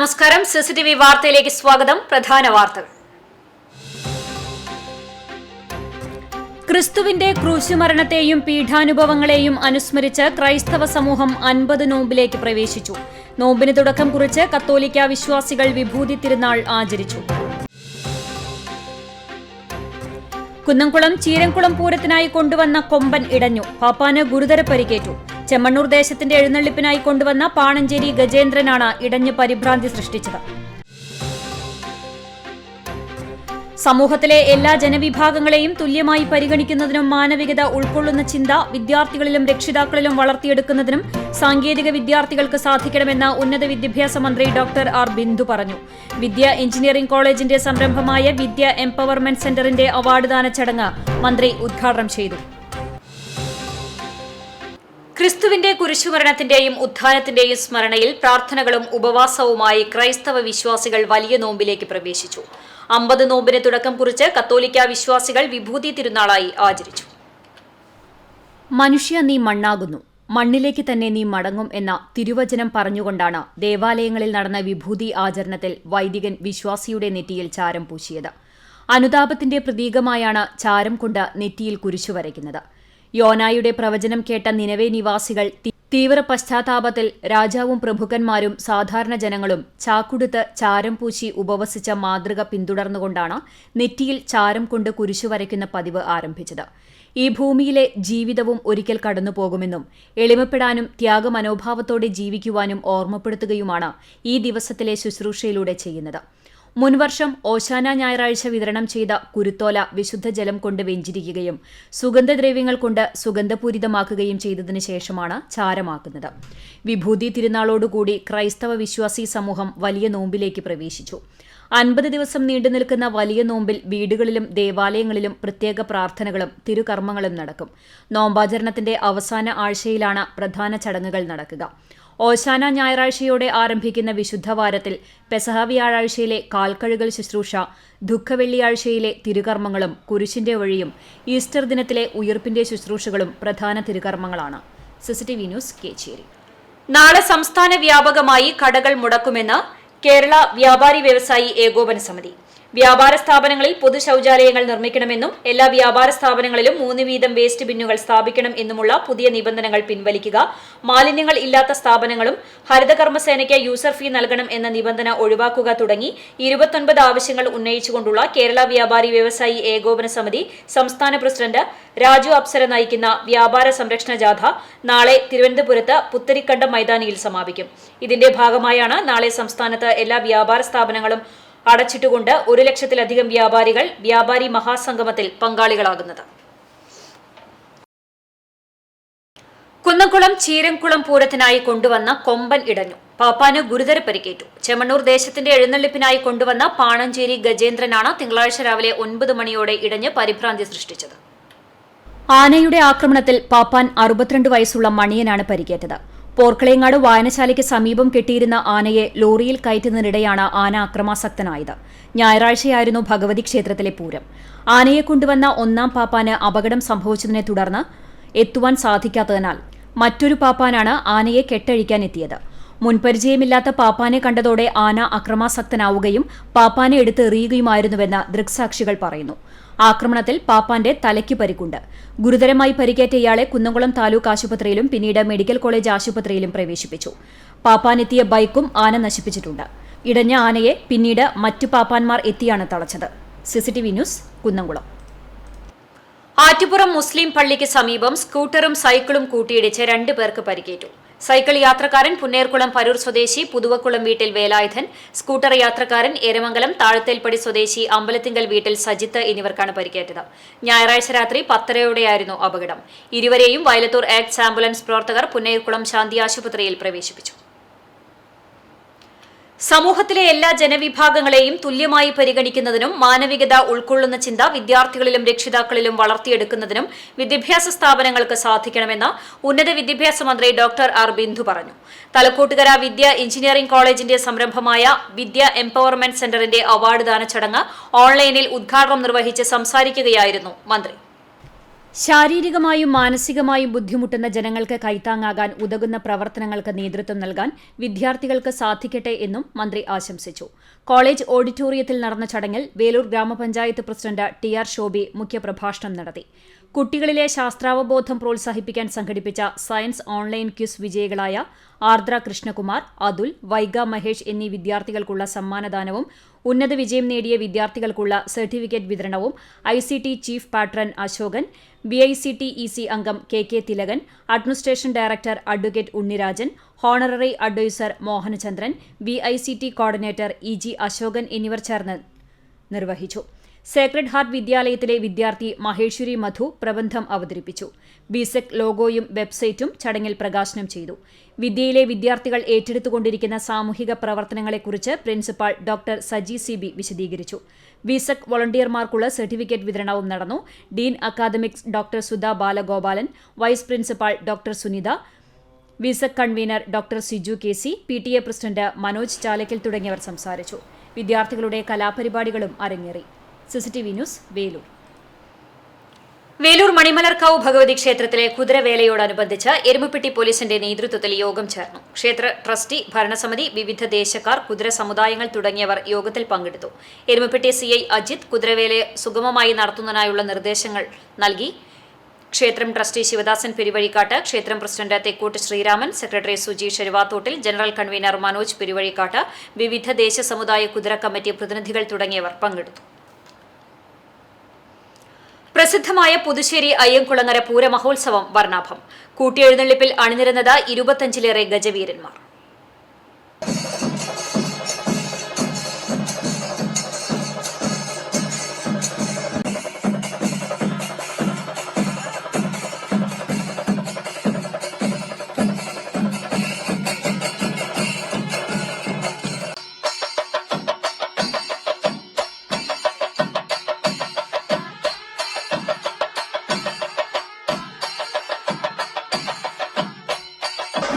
നമസ്കാരം. CCTV വാർത്തയിലേക്ക് സ്വാഗതം. പ്രധാന വാർത്തകൾ. ക്രിസ്തുവിന്റെ ക്രൂശുമരണത്തെയും പീഠാനുഭവങ്ങളെയും അനുസ്മരിച്ച് ക്രൈസ്തവ സമൂഹം 50 നോമ്പിലേക്ക് പ്രവേശിച്ചു. നോമ്പിന് തുടക്കം കുറിച്ച് കത്തോലിക്ക വിശ്വാസികൾ വിഭൂതി തിരുനാൾ ആചരിച്ചു. കുന്നംകുളം ചീരംകുളം പൂരത്തിനായി കൊണ്ടുവന്ന കൊമ്പൻ ഇടഞ്ഞു. പാപ്പാന് ഗുരുതര പരിക്കേറ്റു. ചെമ്മണ്ണൂർ ദേശത്തിന്റെ എഴുന്നള്ളിപ്പിനായി കൊണ്ടുവന്ന പാണഞ്ചേരി ഗജേന്ദ്രനാണ് ഇടഞ്ഞ് പരിഭ്രാന്തി സൃഷ്ടിച്ചത്. സമൂഹത്തിലെ എല്ലാ ജനവിഭാഗങ്ങളെയും തുല്യമായി പരിഗണിക്കുന്നതിനും മാനവികത ഉൾക്കൊള്ളുന്ന ചിന്ത വിദ്യാർത്ഥികളിലും രക്ഷിതാക്കളിലും വളർത്തിയെടുക്കുന്നതിനും സാങ്കേതിക വിദ്യാർത്ഥികൾക്ക് സാധിക്കണമെന്ന് ഉന്നത വിദ്യാഭ്യാസ മന്ത്രി ഡോക്ടർ ആർ ബിന്ദു പറഞ്ഞു. വിദ്യ എഞ്ചിനീയറിംഗ് കോളേജിന്റെ സംരംഭമായ വിദ്യ എംപവർമെന്റ് സെന്ററിന്റെ അവാർഡ് ദാന ചടങ്ങ് മന്ത്രി ഉദ്ഘാടനം ചെയ്തു. ക്രിസ്തുവിന്റെ കുരിശുമരണത്തിന്റെയും ഉത്ഥാനത്തിന്റെയും സ്മരണയിൽ പ്രാർത്ഥനകളും ഉപവാസവുമായി ക്രൈസ്തവ വിശ്വാസികൾ വലിയ നോമ്പിലേക്ക് പ്രവേശിച്ചു. 50 നോമ്പിന് തുടക്കം കുറിച്ച് കത്തോലിക്ക വിശ്വാസികൾ വിഭൂതി തിരുനാളായി ആചരിച്ചു. മനുഷ്യ നീ മണ്ണാകുന്നു, മണ്ണിലേക്ക് തന്നെ നീ മടങ്ങും എന്ന തിരുവചനം പറഞ്ഞുകൊണ്ടാണ് ദേവാലയങ്ങളിൽ നടന്ന വിഭൂതി ആചരണത്തിൽ വൈദികൻ വിശ്വാസിയുടെ നെറ്റിയിൽ ചാരം പൂശിയത്. അനുതാപത്തിന്റെ പ്രതീകമായാണ് ചാരം കൊണ്ട് നെറ്റിയിൽ കുരിശു വരയ്ക്കുന്നത്. യോനായുടെ പ്രവചനം കേട്ട നിനവേ നിവാസികൾ തീവ്ര പശ്ചാത്താപത്തിൽ രാജാവും പ്രഭുക്കന്മാരും സാധാരണ ജനങ്ങളും ചാക്കുടുത്ത് ചാരം പൂശി ഉപവസിച്ച മാതൃക പിന്തുടർന്നുകൊണ്ടാണ് നെറ്റിയിൽ ചാരം കൊണ്ട് കുരിശു വരയ്ക്കുന്ന പതിവ് ആരംഭിച്ചത്. ഈ ഭൂമിയിലെ ജീവിതവും ഒരിക്കൽ കടന്നുപോകുമെന്നും എളിമപ്പെടാനും ത്യാഗമനോഭാവത്തോടെ ജീവിക്കുവാനും ഓർമ്മപ്പെടുത്തുകയുമാണ് ഈ ദിവസത്തിലെ ശുശ്രൂഷയിലൂടെ ചെയ്യുന്നത്. മുൻവർഷം ഓശാന ഞായറാഴ്ച വിതരണം ചെയ്ത കുരുത്തോല വിശുദ്ധ ജലം കൊണ്ട് വെഞ്ചിരിക്കുകയും സുഗന്ധദ്രവ്യങ്ങൾ കൊണ്ട് സുഗന്ധപൂരിതമാക്കുകയും ചെയ്തതിനു ശേഷമാണ് ചാരമാക്കുന്നത്. വിഭൂതി തിരുനാളോടുകൂടി ക്രൈസ്തവ വിശ്വാസി സമൂഹം വലിയ നോമ്പിലേക്ക് പ്രവേശിച്ചു. 50 ദിവസം നീണ്ടുനിൽക്കുന്ന വലിയ നോമ്പിൽ വീടുകളിലും ദേവാലയങ്ങളിലും പ്രത്യേക പ്രാർത്ഥനകളും തിരുകർമ്മങ്ങളും നടക്കും. നോമ്പാചരണത്തിന്റെ അവസാന ആഴ്ചയിലാണ് പ്രധാന ചടങ്ങുകൾ നടക്കുക. ഓശാന ഞായറാഴ്ചയോടെ ആരംഭിക്കുന്ന വിശുദ്ധവാരത്തിൽ പെസഹ വ്യാഴാഴ്ചയിലെ കാൽക്കഴുകൽ ശുശ്രൂഷ, ദുഃഖവെള്ളിയാഴ്ചയിലെ തിരുകർമ്മങ്ങളും കുരിശിന്റെ വഴിയും ഈസ്റ്റർ ദിനത്തിലെ ഉയിർപ്പിന്റെ ശുശ്രൂഷകളും പ്രധാന തിരുകർമ്മങ്ങളാണ്. CCTV news Kecheri. നാളെ സംസ്ഥാന വ്യാപകമായി കടകൾ മുടക്കുമെന്ന് കേരള വ്യാപാരി വ്യവസായി ഏകോപന സമിതി. വ്യാപാര സ്ഥാപനങ്ങളിൽ പൊതു ശൌചാലയങ്ങൾ നിർമ്മിക്കണമെന്നും എല്ലാ വ്യാപാര സ്ഥാപനങ്ങളിലും 3 വീതം വേസ്റ്റ് ബിന്നുകൾ സ്ഥാപിക്കണം എന്നുമുള്ള പുതിയ നിബന്ധനകൾ പിൻവലിക്കുക, മാലിന്യങ്ങൾ ഇല്ലാത്ത സ്ഥാപനങ്ങളും ഹരിതകർമ്മസേനയ്ക്ക് യൂസർ ഫീ നൽകണം എന്ന നിബന്ധന ഒഴിവാക്കുക തുടങ്ങി 29 ആവശ്യങ്ങൾ ഉന്നയിച്ചുകൊണ്ടുള്ള കേരള വ്യാപാരി വ്യവസായി ഏകോപന സമിതി സംസ്ഥാന പ്രസിഡന്റ് രാജു അപ്സര നയിക്കുന്ന വ്യാപാര സംരക്ഷണ ജാഥ നാളെ തിരുവനന്തപുരത്ത് പുത്തരിക്കണ്ടം മൈതാനിയിൽ സമാപിക്കും. ഇതിന്റെ ഭാഗമായാണ് നാളെ സംസ്ഥാനത്ത് എല്ലാ വ്യാപാര സ്ഥാപനങ്ങളും അടച്ചിട്ടുകൊണ്ട് 1 ലക്ഷത്തിലധികം വ്യാപാരികൾ വ്യാപാരി മഹാസംഗമത്തിൽ പങ്കാളികളാകുന്നത്. കുന്നംകുളം ചീരംകുളം പൂരത്തിനായി കൊണ്ടുവന്ന കൊമ്പൻ ഇടഞ്ഞു. പാപ്പാന് ഗുരുതര പരിക്കേറ്റു. ചെമ്മണ്ണൂർ ദേശത്തിന്റെ എഴുന്നള്ളിപ്പിനായി കൊണ്ടുവന്ന പാണഞ്ചേരി ഗജേന്ദ്രനാണ് തിങ്കളാഴ്ച രാവിലെ 9 മണിയോടെ ഇടഞ്ഞ് പരിഭ്രാന്തി സൃഷ്ടിച്ചത്. ആനയുടെ ആക്രമണത്തിൽ പാപ്പാൻ 62 വയസ്സുള്ള മണിയനാണ് പരിക്കേറ്റത്. പോർക്കളയങ്ങാട് വായനശാലയ്ക്ക് സമീപം കെട്ടിയിരുന്ന ആനയെ ലോറിയിൽ കയറ്റുന്നതിനിടെയാണ് ആന അക്രമാസക്തനായത്. ഞായറാഴ്ചയായിരുന്നു ഭഗവതി ക്ഷേത്രത്തിലെ പൂരം. ആനയെ കൊണ്ടുവന്ന 1-ാം പാപ്പാന് അപകടം സംഭവിച്ചതിനെ തുടർന്ന് എത്തുവാൻ സാധിക്കാത്തതിനാൽ മറ്റൊരു പാപ്പാനാണ് ആനയെ കെട്ടഴിക്കാനെത്തിയത്. മുൻപരിചയമില്ലാത്ത പാപ്പാനെ കണ്ടതോടെ ആന അക്രമാസക്തനാവുകയും പാപ്പാനെ എടുത്ത് എറിയുകയുമായിരുന്നുവെന്ന് ദൃക്സാക്ഷികൾ പറയുന്നു. ആക്രമണത്തിൽ പാപ്പാന്റെ തലയ്ക്ക് പരിക്കുണ്ട്. ഗുരുതരമായി പരിക്കേറ്റ ഇയാളെ കുന്നംകുളം താലൂക്ക് ആശുപത്രിയിലും പിന്നീട് മെഡിക്കൽ കോളേജ് ആശുപത്രിയിലും പ്രവേശിപ്പിച്ചു. പാപ്പാനെത്തിയ ബൈക്കും ആന നശിപ്പിച്ചിട്ടുണ്ട്. ഇടഞ്ഞ ആനയെ പിന്നീട് മറ്റു പാപ്പാന്മാർ എത്തിയാണ് തളച്ചത്. CCTV news Kunnamkulam. ആറ്റുപുറം മുസ്ലിം പള്ളിക്ക് സമീപം സ്കൂട്ടറും സൈക്കിളും കൂട്ടിയിടിച്ച് 2 പേർക്ക് പരിക്കേറ്റു. സൈക്കിൾ യാത്രക്കാരൻ പുന്നേർകുളം പരൂർ സ്വദേശി പുതുവക്കുളം വീട്ടിൽ വേലായുധൻ, സ്കൂട്ടർ യാത്രക്കാരൻ ഏരമംഗലം താഴത്തേൽപ്പടി സ്വദേശി അമ്പലത്തിങ്കൽ വീട്ടിൽ സജിത്ത് എന്നിവർക്കാണ് പരിക്കേറ്റത്. ഞായറാഴ്ച രാത്രി 10:30യോടെയായിരുന്നു അപകടം. ഇരുവരെയും വയലത്തൂർ ആക്ട്സ് ആംബുലൻസ് പ്രവർത്തകർ പുന്നേർകുളം ശാന്തി ആശുപത്രിയിൽ പ്രവേശിപ്പിച്ചു. സമൂഹത്തിലെ എല്ലാ ജനവിഭാഗങ്ങളെയും തുല്യമായി പരിഗണിക്കുന്നതിനും മാനവികത ഉൾക്കൊള്ളുന്ന ചിന്ത വിദ്യാർത്ഥികളിലും രക്ഷിതാക്കളിലും വളർത്തിയെടുക്കുന്നതിനും വിദ്യാഭ്യാസ സ്ഥാപനങ്ങൾക്ക് സാധിക്കണമെന്ന് ഉന്നത വിദ്യാഭ്യാസ മന്ത്രി ഡോക്ടർ ആർ ബിന്ദു പറഞ്ഞു. തലക്കോട്ടുകര വിദ്യ എഞ്ചിനീയറിംഗ് കോളേജിന്റെ സംരംഭമായ വിദ്യ എംപവർമെന്റ് സെന്ററിന്റെ അവാർഡ് ദാന ചടങ്ങ് ഓൺലൈനിൽ ഉദ്ഘാടനം നിർവഹിച്ച് സംസാരിക്കുകയായിരുന്നു മന്ത്രി. ശാരീരികമായും മാനസികമായും ബുദ്ധിമുട്ടുന്ന ജനങ്ങൾക്ക് കൈത്താങ്ങാകാൻ ഉതകുന്ന പ്രവർത്തനങ്ങൾക്ക് നേതൃത്വം നൽകാൻ വിദ്യാർത്ഥികൾക്ക് സാധിക്കട്ടെ എന്നും മന്ത്രി ആശംസിച്ചു. കോളേജ് ഓഡിറ്റോറിയത്തിൽ നടന്ന ചടങ്ങിൽ വേലൂർ ഗ്രാമപഞ്ചായത്ത് പ്രസിഡന്റ് ടി.ആർ. ശോഭി മുഖ്യപ്രഭാഷണം നടത്തി. കുട്ടികളിലെ ശാസ്ത്രാവബോധം പ്രോത്സാഹിപ്പിക്കാൻ സംഘടിപ്പിച്ച സയൻസ് ഓൺലൈൻ ക്വിസ് വിജയികളായ ആർദ്ര കൃഷ്ണകുമാർ, അതുൽ, വൈഗ മഹേഷ് എന്നീ വിദ്യാർത്ഥികൾക്കുള്ള സമ്മാനദാനവും ഉന്നത വിജയം നേടിയ വിദ്യാർത്ഥികൾക്കുള്ള സർട്ടിഫിക്കറ്റ് വിതരണവും ICT chief patron Ashokan, BICTEC അംഗം KK Thilakan, administration director advocate Unnirajan, honorary adviser Mohanachandran, BICT coordinator EG Ashokan എന്നിവർ ചേർന്ന് നിർവഹിച്ചു. സേക്രഡ് ഹാർട്ട് വിദ്യാലയത്തിലെ വിദ്യാർത്ഥി മഹേശ്വരി മധു പ്രബന്ധം അവതരിപ്പിച്ചു. BSEC ലോഗോയും വെബ്സൈറ്റും ചടങ്ങിൽ പ്രകാശനം ചെയ്തു. വിദ്യയിലെ വിദ്യാർത്ഥികൾ ഏറ്റെടുത്തുകൊണ്ടിരിക്കുന്ന സാമൂഹിക പ്രവർത്തനങ്ങളെക്കുറിച്ച് പ്രിൻസിപ്പാൾ ഡോക്ടർ സജി CB വിശദീകരിച്ചു. BSEC വോളണ്ടിയർമാർക്കുള്ള സർട്ടിഫിക്കറ്റ് വിതരണവും നടന്നു. Dean academics doctor Sudha Balagopalan, vice principal doctor Sunitha, BSEC convener doctor Siju KC, PTA president Manoj Chalakkal തുടങ്ങിയവർ സംസാരിച്ചു. വിദ്യാർത്ഥികളുടെ കലാപരിപാടികളും അരങ്ങേറി. CCTV news, Velur. വേലൂർ മണിമലർക്കാവ് ഭഗവതി ക്ഷേത്രത്തിലെ കുതിരവേലയോടനുബന്ധിച്ച് എരുമപ്പെട്ടി പോലീസിന്റെ നേതൃത്വത്തിൽ യോഗം ചേർന്നു. ക്ഷേത്ര ട്രസ്റ്റി, ഭരണസമിതി, വിവിധ ദേശക്കാർ, കുതിര സമുദായങ്ങൾ തുടങ്ങിയവർ യോഗത്തിൽ പങ്കെടുത്തു. എരുമപ്പെട്ടി CI അജിത് കുതിരവേലയെ സുഗമമായി നടത്തുന്നതിനായുള്ള നിർദ്ദേശങ്ങൾ നൽകി. ക്ഷേത്രം ട്രസ്റ്റി ശിവദാസൻ പെരുവഴിക്കാട്ട്, ക്ഷേത്രം president Thekkott Sreeraman, secretary Sujeesh Eruvathottil, general convener Manoj Peruvazhikkat, വിവിധ ദേശസമുദായ കുതിര കമ്മിറ്റി പ്രതിനിധികൾ തുടങ്ങിയവർ പങ്കെടുത്തു. പ്രസിദ്ധമായ പുതുശ്ശേരി അയ്യൻകുളങ്ങര പൂരമഹോത്സവം വർണ്ണാഭം. കൂട്ടിയെഴുന്നള്ളിപ്പിൽ അണിനിരന്നത് 25-ലേറെ ഗജവീരന്മാർ.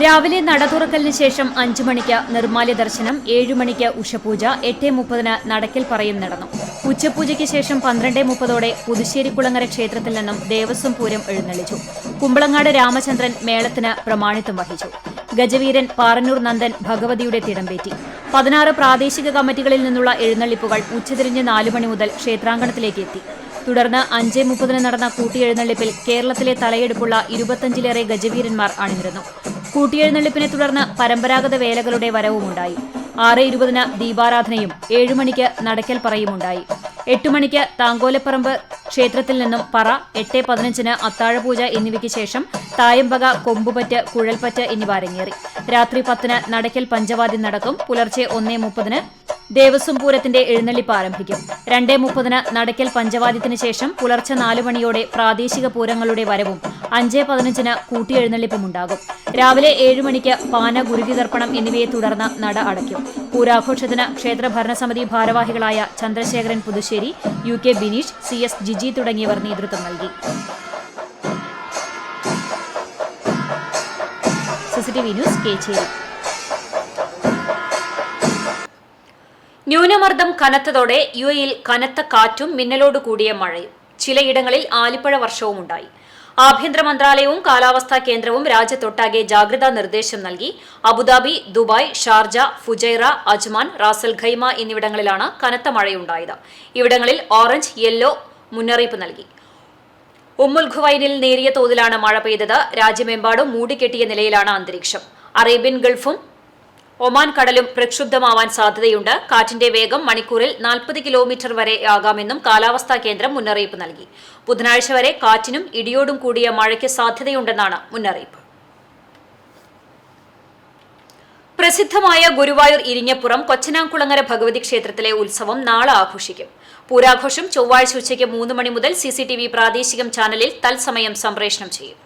രാവിലെ നട തുറക്കലിന് ശേഷം 5 മണിക്ക് നിർമ്മാല്യ ദർശനം, 7 മണിക്ക് ഉഷപൂജ, 8:30 നടക്കൽ പറയും നടന്നു. ഉച്ചപൂജയ്ക്ക് ശേഷം 12:30 പുതുശ്ശേരിക്കുളങ്ങര ക്ഷേത്രത്തിൽ നിന്നും ദേവസ്വം പൂരം എഴുന്നള്ളിച്ചു. കുമ്പളങ്ങാട് രാമചന്ദ്രൻ മേളത്തിന് പ്രമാണിത്വം വഹിച്ചു. ഗജവീരൻ പാറന്നൂർ നന്ദൻ ഭഗവതിയുടെ തിടമ്പേറ്റി. 16 പ്രാദേശിക കമ്മിറ്റികളിൽ നിന്നുള്ള എഴുന്നള്ളിപ്പുകൾ ഉച്ചതിരിഞ്ഞ് 4 മണി മുതൽ ക്ഷേത്രാങ്കണത്തിലേക്ക് എത്തി. തുടർന്ന് 5:30 നടന്ന കൂട്ടിയെഴുന്നള്ളിപ്പിൽ കേരളത്തിലെ തലയെടുപ്പുള്ള 25-ലേറെ ഗജവീരന്മാർ അണിനിരന്നു. കൂട്ടിയെഴുന്നള്ളിപ്പിനെ തുടർന്ന് പരമ്പരാഗത വേലകളുടെ വരവുമുണ്ടായി. 6:20 ദീപാരാധനയും 7 മണിക്ക് നടക്കൽ പറയുമുണ്ടായി. 8 മണിക്ക് താങ്കോലപ്പറമ്പ് ക്ഷേത്രത്തിൽ നിന്നും പറ, 8:15 അത്താഴപൂജ എന്നിവയ്ക്ക് ശേഷം തായമ്പക, കൊമ്പുപറ്റ്, കുഴൽപ്പറ്റ് എന്നിവ അരങ്ങേറി. രാത്രി 10 നടക്കൽ പഞ്ചവാദ്യം നടക്കും. പുലർച്ചെ 1:30 ദേവസ്വം പൂരത്തിന്റെ എഴുന്നള്ളിപ്പ് ആരംഭിക്കും. 2:30 നടക്കൽ പഞ്ചവാദ്യത്തിന് ശേഷം പുലർച്ചെ 4 മണിയോടെ പ്രാദേശിക പൂരങ്ങളുടെ വരവും 5:15 കൂട്ടിയെഴുന്നള്ളിപ്പുമുണ്ടാകും. രാവിലെ 7 മണിക്ക് പാന, ഗുരുതിതർപ്പണം എന്നിവയെ തുടർന്ന് നട അടയ്ക്കും. പൂരാഘോഷത്തിന് ക്ഷേത്ര ഭരണസമിതി ഭാരവാഹികളായ ചന്ദ്രശേഖരൻ പുതുശ്ശേരി, UK ബിനീഷ്, CS ജിജി തുടങ്ങിയവർ നേതൃത്വം നൽകി. CCTV news, Kechery. ന്യൂനമർദ്ദം കനത്തതോടെ UAEയിൽ കനത്ത കാറ്റും മിന്നലോട് കൂടിയ മഴയും, ചിലയിടങ്ങളിൽ ആലിപ്പഴ വർഷവും ഉണ്ടായി. ആഭ്യന്തര മന്ത്രാലയവും കാലാവസ്ഥാ കേന്ദ്രവും രാജ്യത്തൊട്ടാകെ ജാഗ്രതാ നിർദ്ദേശം നൽകി. Abu Dhabi, Dubai, Sharjah, Fujairah, Ajman, Ras al Khaimah എന്നിവിടങ്ങളിലാണ് കനത്ത മഴയുണ്ടായത്. ഇവിടങ്ങളിൽ ഓറഞ്ച്, യെല്ലോ മുന്നറിയിപ്പ് നൽകി. ഉമ്മുൽ ഖുവൈനിൽ നേരിയ തോതിലാണ് മഴ പെയ്തത്. രാജ്യമെമ്പാടും മൂടിക്കെട്ടിയ നിലയിലാണ് അന്തരീക്ഷം. അറേബ്യൻ ഗൾഫും ഒമാൻ കടലും പ്രക്ഷുബ്ധമാവാൻ സാധ്യതയുണ്ട്. കാറ്റിന്റെ വേഗം മണിക്കൂറിൽ 40 കിലോമീറ്റർ വരെയാകാമെന്നും കാലാവസ്ഥാ കേന്ദ്രം മുന്നറിയിപ്പ് നൽകി. ബുധനാഴ്ച വരെ കാറ്റിനും ഇടിയോടും കൂടിയ മഴയ്ക്ക് സാധ്യതയുണ്ടെന്നാണ് മുന്നറിയിപ്പ്. പ്രസിദ്ധമായ ഗുരുവായൂർ ഇരിങ്ങപ്പുറം കൊച്ചനാംകുളങ്ങര ഭഗവതി ക്ഷേത്രത്തിലെ ഉത്സവം നാളെ ആഘോഷിക്കും. പൂരാഘോഷം ചൊവ്വാഴ്ച ഉച്ചയ്ക്ക് 3 മണി മുതൽ CCTV പ്രാദേശികം ചാനലിൽ തത്സമയം സംപ്രേഷണം ചെയ്യും.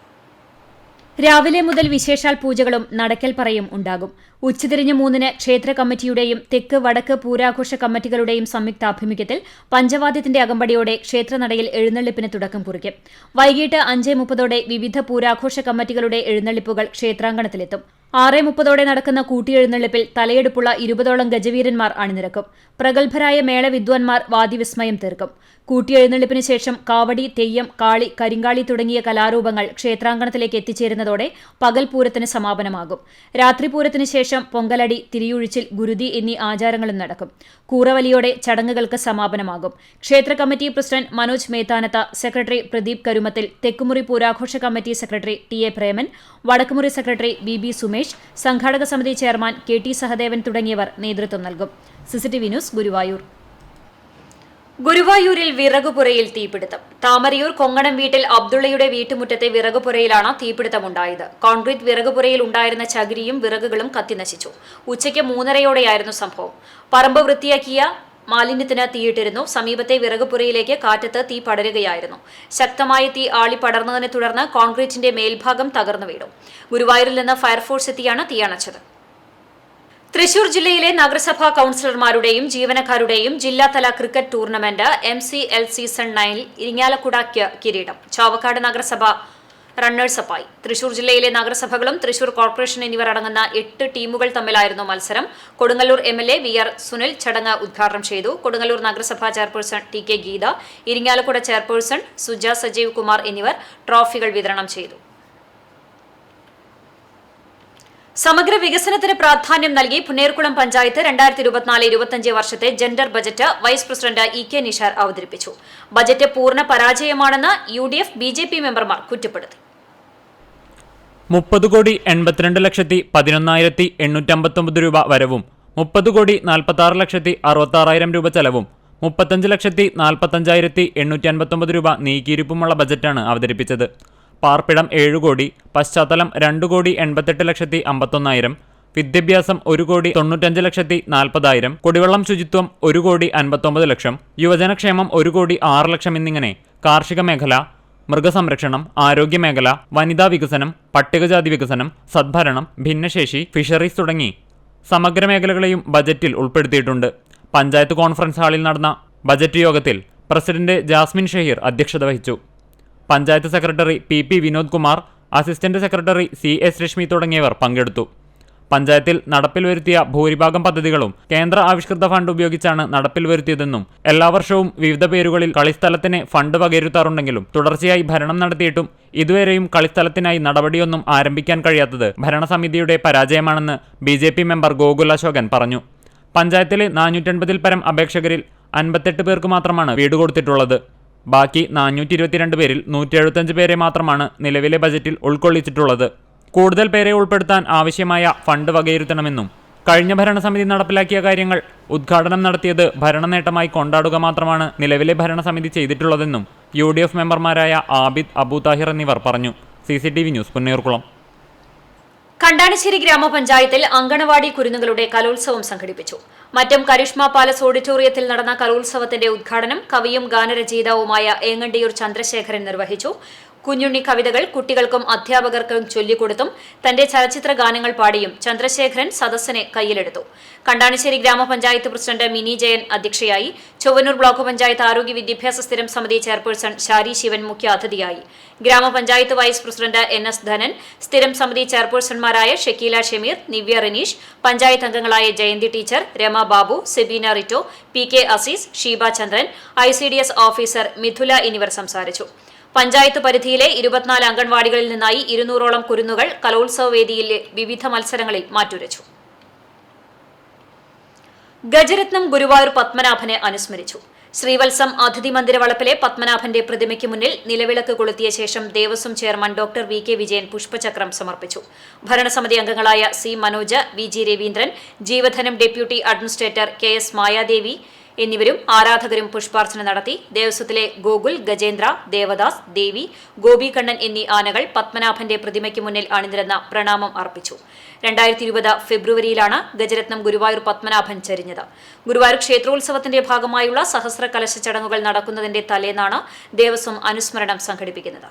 രാവിലെ മുതൽ വിശേഷാൽ പൂജകളും നടക്കൽ പറയും ഉണ്ടാകും. ഉച്ചതിരിഞ്ഞ് 3-ന് ക്ഷേത്ര കമ്മിറ്റിയുടെയും തെക്ക് വടക്ക് പൂരാഘോഷ കമ്മിറ്റികളുടെയും സംയുക്താഭിമുഖ്യത്തിൽ പഞ്ചവാദ്യത്തിന്റെ അകമ്പടിയോടെ ക്ഷേത്രനടയിൽ എഴുന്നള്ളിപ്പിന് തുടക്കം കുറിക്കും. വൈകിട്ട് 5:30 വിവിധ പൂരാഘോഷ കമ്മിറ്റികളുടെ എഴുന്നള്ളിപ്പുകൾ ക്ഷേത്രാങ്കണത്തിലെത്തും. 6:30 നടക്കുന്ന കൂട്ടിയെഴുന്നള്ളിപ്പിൽ തലയെടുപ്പുള്ള 20ഓളം ഗജവീരന്മാർ അണിനിരക്കും. പ്രഗത്ഭരായ മേളവിദ്വാൻമാർ വാദ്യവിസ്മയം തീർക്കും. കൂട്ടിയെഴുന്നള്ളിപ്പിന് ശേഷം കാവടി, തെയ്യം, കാളി, കരിങ്കാളി തുടങ്ങിയ കലാരൂപങ്ങൾ ക്ഷേത്രാങ്കണത്തിലേക്ക് എത്തിച്ചേരുന്നതോടെ പകൽപൂരത്തിന് സമാപനമാകും. രാത്രിപൂരത്തിന് ശേഷം പൊങ്കലടി, തിരിയൊഴിച്ചിൽ, ഗുരുതി എന്നീ ആചാരങ്ങളും നടക്കും. കൂറവലിയോടെ ചടങ്ങുകൾക്ക് സമാപനമാകും. ക്ഷേത്ര committee president Manoj Methanath, secretary Pradeep Karumathil, Thekkumuri പൂരാഘോഷ committee secretary TA. Preman, Vadakkumuri secretary B Sumesh, സംഘാടക സമിതി ചെയർമാൻ കെ.ടി. സഹദേവൻ തുടങ്ങിയവർ നേതൃത്വം നൽകും. CCTV news, Guruvayur. ഗുരുവായൂരിൽ വിറകുപുരയിൽ തീപിടുത്തം. താമരയൂർ കൊങ്ങണം വീട്ടിൽ അബ്ദുള്ളയുടെ വീട്ടുമുറ്റത്തെ വിറകുപുരയിലാണ് തീപിടുത്തമുണ്ടായത്. കോൺക്രീറ്റ് വിറകുപുരയിൽ ഉണ്ടായിരുന്ന ചകിരിയും വിറകുകളും കത്തിനശിച്ചു. ഉച്ചയ്ക്ക് 3:30 സംഭവം. പറമ്പ് വൃത്തിയാക്കിയ മാലിന്യത്തിന് തീയിട്ടിരുന്നു. സമീപത്തെ വിറകുപുരയിലേക്ക് കാറ്റത്ത് തീ പടരുകയായിരുന്നു. ശക്തമായ തീ ആളി പടർന്നതിനെ തുടർന്ന് കോൺക്രീറ്റിന്റെ മേൽഭാഗം തകർന്നു വീണു. ഗുരുവായൂരിൽ നിന്ന് ഫയർഫോഴ്സ് എത്തിയാണ് തീയണച്ചത്. തൃശൂർ ജില്ലയിലെ നഗരസഭാ കൌൺസിലർമാരുടെയും ജീവനക്കാരുടെയും ജില്ലാതല ക്രിക്കറ്റ് ടൂർണമെന്റ് MCL സീസൺ 9-ൽ ഇരിങ്ങാലക്കുടയ്ക്ക് കിരീടം. ചാവക്കാട് നഗരസഭ റണ്ണേഴ്സപ്പായി. തൃശൂർ ജില്ലയിലെ നഗരസഭകളും തൃശൂർ കോർപ്പറേഷൻ എന്നിവർ അടങ്ങുന്ന 8 ടീമുകൾ തമ്മിലായിരുന്നു മത്സരം. കൊടുങ്ങല്ലൂർ MLA VR സുനിൽ ചടങ്ങ് ഉദ്ഘാടനം ചെയ്തു. കൊടുങ്ങല്ലൂർ നഗരസഭാ chairperson TK Geetha, Irinjalakuda chairperson Suja Sajeev Kumar എന്നിവർ ട്രോഫികൾ വിതരണം ചെയ്തു. സമഗ്ര വികസനത്തിന് പ്രാധാന്യം നൽകി പുന്നേർകുളം പഞ്ചായത്ത് 2024-25 വർഷത്തെ gender budget vice president EK Nishar അവതരിപ്പിച്ചു. ബജറ്റ് പൂർണ്ണ പരാജയമാണെന്ന് UDF BJP മെമ്പർമാർ കുറ്റപ്പെടുത്തി. 30,86,11,859 രൂപ വരവും 30,46,66,000 രൂപ ചെലവും 35,45,859 രൂപ നീക്കിയിരിപ്പുമുള്ള ബജറ്റാണ് അവതരിപ്പിച്ചത്. പാർപ്പിടം 7 കോടി, പശ്ചാത്തലം 2,88,51,000, വിദ്യാഭ്യാസം 1,95,40,000, കുടിവെള്ളം ശുചിത്വം 1,59,00,000, യുവജനക്ഷേമം 1,06,00,000 എന്നിങ്ങനെ കാർഷിക മേഖല, മൃഗസംരക്ഷണം, ആരോഗ്യമേഖല, വനിതാ വികസനം, പട്ടികജാതി വികസനം, സദ്ഭരണം, ഭിന്നശേഷി, ഫിഷറീസ് തുടങ്ങി സമഗ്ര മേഖലകളെയും ബജറ്റിൽ ഉൾപ്പെടുത്തിയിട്ടുണ്ട്. പഞ്ചായത്ത് കോൺഫറൻസ് ഹാളിൽ നടന്ന ബജറ്റ് യോഗത്തിൽ പ്രസിഡന്റ് ജാസ്മിൻ ഷഹീർ അധ്യക്ഷത വഹിച്ചു. Panchayat secretary PP Vinod Kumar, assistant secretary CS Reshmi തുടങ്ങിയവർ പങ്കെടുത്തു. പഞ്ചായത്തിൽ നടപ്പിൽ വരുത്തിയ ഭൂരിഭാഗം പദ്ധതികളും കേന്ദ്ര ആവിഷ്കൃത ഫണ്ട് ഉപയോഗിച്ചാണ് നടപ്പിൽ വരുത്തിയതെന്നും എല്ലാ വർഷവും വിവിധ പേരുകളിൽ കളിസ്ഥലത്തിന് ഫണ്ട് വകയിരുത്താറുണ്ടെങ്കിലും തുടർച്ചയായി ഭരണം നടത്തിയിട്ടും ഇതുവരെയും കളിസ്ഥലത്തിനായി നടപടിയൊന്നും ആരംഭിക്കാൻ കഴിയാത്തത് ഭരണസമിതിയുടെ പരാജയമാണെന്ന് BJP മെമ്പർ ഗോകുൽ അശോകൻ പറഞ്ഞു. പഞ്ചായത്തിലെ 480-ൽ പരം അപേക്ഷകരിൽ 58 പേർക്ക് മാത്രമാണ് വീട് കൊടുത്തിട്ടുള്ളത്. ബാക്കി 422 പേരിൽ 175 പേരെ മാത്രമാണ് നിലവിലെ ബജറ്റിൽ ഉൾക്കൊള്ളിച്ചിട്ടുള്ളത്. കൂടുതൽ പേരെ ഉൾപ്പെടുത്താൻ ആവശ്യമായ ഫണ്ട് വകയിരുത്തണമെന്നും കഴിഞ്ഞ ഭരണസമിതി നടപ്പിലാക്കിയ കാര്യങ്ങൾ ഉദ്ഘാടനം നടത്തിയത് ഭരണനേട്ടമായി കൊണ്ടാടുക മാത്രമാണ് നിലവിലെ ഭരണസമിതി ചെയ്തിട്ടുള്ളതെന്നും UDF മെമ്പർമാരായ ആബിദ്, അബു താഹിർ എന്നിവർ പറഞ്ഞു. CCTV news, Punnayurkulam. കണ്ടാണിശ്ശേരി ഗ്രാമപഞ്ചായത്തിൽ അങ്കണവാടി കുരുന്നുകളുടെ കലോത്സവം സംഘടിപ്പിച്ചു. മറ്റം കരിഷ്മ പാലസ് ഓഡിറ്റോറിയത്തിൽ നടന്ന കലോത്സവത്തിന്റെ ഉദ്ഘാടനം കവിയും ഗാനരചയിതാവുമായ ഏങ്ങണ്ടിയൂർ ചന്ദ്രശേഖരൻ നിർവഹിച്ചു. കുഞ്ഞുണ്ണി കവിതകൾ കുട്ടികൾക്കും അധ്യാപകർക്കും ചൊല്ലിക്കൊടുത്തും തന്റെ ചലച്ചിത്ര ഗാനങ്ങൾ പാടിയും ചന്ദ്രശേഖരൻ സദസ്സിനെ കയ്യിലെടുത്തു. കണ്ടാണിശ്ശേരി ഗ്രാമപഞ്ചായത്ത് പ്രസിഡന്റ് മിനി ജയൻ അധ്യക്ഷയായി. ചൊവ്വന്നൂർ ബ്ലോക്ക് പഞ്ചായത്ത് ആരോഗ്യ വിദ്യാഭ്യാസ സ്ഥിരം സമിതി ചെയർപേഴ്സൺ ഷാരി ശിവൻ മുഖ്യ അതിഥിയായി. ഗ്രാമപഞ്ചായത്ത് വൈസ് പ്രസിഡന്റ് NS ധനൻ, സ്ഥിരം സമിതി ചെയർപേഴ്സൺമാരായ ഷക്കീല ഷമീർ, നിവ്യ റനീഷ്, പഞ്ചായത്ത് അംഗങ്ങളായ ജയന്തി ടീച്ചർ, രമ ബാബു, സെബീന റിറ്റോ, PK അസീസ്, ഷീബ ചന്ദ്രൻ, ICDS ഓഫീസർ മിഥുല എന്നിവർ സംസാരിച്ചു. പഞ്ചായത്ത് പരിധിയിലെ 24 അംഗൻവാടികളിൽ നിന്നായി 200ഓളം കുരുന്നുകൾ കലോത്സവ വേദിയിലെ വിവിധ മത്സരങ്ങളിൽ മാറ്റുരച്ചു. ഗജരത്നം ഗുരുവായൂർ പത്മനാഭനെ അനുസ്മരിച്ചു. ശ്രീവത്സം അതിഥി മന്ദിര വളപ്പിലെ പത്മനാഭന്റെ പ്രതിമയ്ക്ക് മുന്നിൽ നിലവിളക്ക് കൊളുത്തിയ ശേഷം Devaswom chairman doctor VK Vijayan പുഷ്പചക്രം സമർപ്പിച്ചു. ഭരണസമിതി അംഗങ്ങളായ C മനോജ്, VG രവീന്ദ്രൻ, ജീവധനം ഡെപ്യൂട്ടി അഡ്മിനിസ്ട്രേറ്റർ KS മായാദേവി എന്നിവരും ആരാധകരും പുഷ്പാർച്ചന നടത്തി. ദേവസ്വത്തിലെ ഗോകുൽ, ഗജേന്ദ്ര, ദേവദാസ്, ദേവി, ഗോപികണ്ണൻ എന്നീ ആനകൾ പത്മനാഭന്റെ പ്രതിമയ്ക്ക് മുന്നിൽ അണിനിരന്ന പ്രണാമം അർപ്പിച്ചു. 2020 ഫെബ്രുവരിയിലാണ് ഗജരത്നം ഗുരുവായൂർ പത്മനാഭൻ ചരിഞ്ഞത്. ഗുരുവായൂർ ക്ഷേത്രോത്സവത്തിന്റെ ഭാഗമായുള്ള സഹസ്ര കലശ ചടങ്ങുകൾ നടക്കുന്നതിന്റെ തലേന്നാണ് ദേവസ്വം അനുസ്മരണം സംഘടിപ്പിക്കുന്നത്.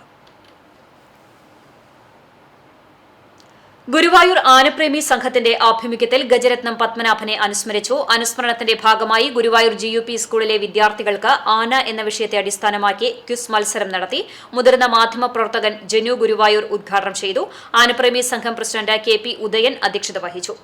ഗുരുവായൂർ ആനപ്രേമി സംഘത്തിന്റെ ആഭിമുഖ്യത്തിൽ ഗജരത്നം പത്മനാഭനെ അനുസ്മരിച്ചു. അനുസ്മരണത്തിന്റെ ഭാഗമായി ഗുരുവായൂർ GUP സ്കൂളിലെ വിദ്യാർത്ഥികൾക്ക് ആന എന്ന വിഷയത്തെ അടിസ്ഥാനമാക്കി ക്വിസ് മത്സരം നടത്തി. മുതിർന്ന മാധ്യമപ്രവർത്തകൻ ജനു ഗുരുവായൂർ ഉദ്ഘാടനം ചെയ്തു. ആനപ്രേമി സംഘം പ്രസിഡന്റ് KP ഉദയൻ അധ്യക്ഷത വഹിച്ചു.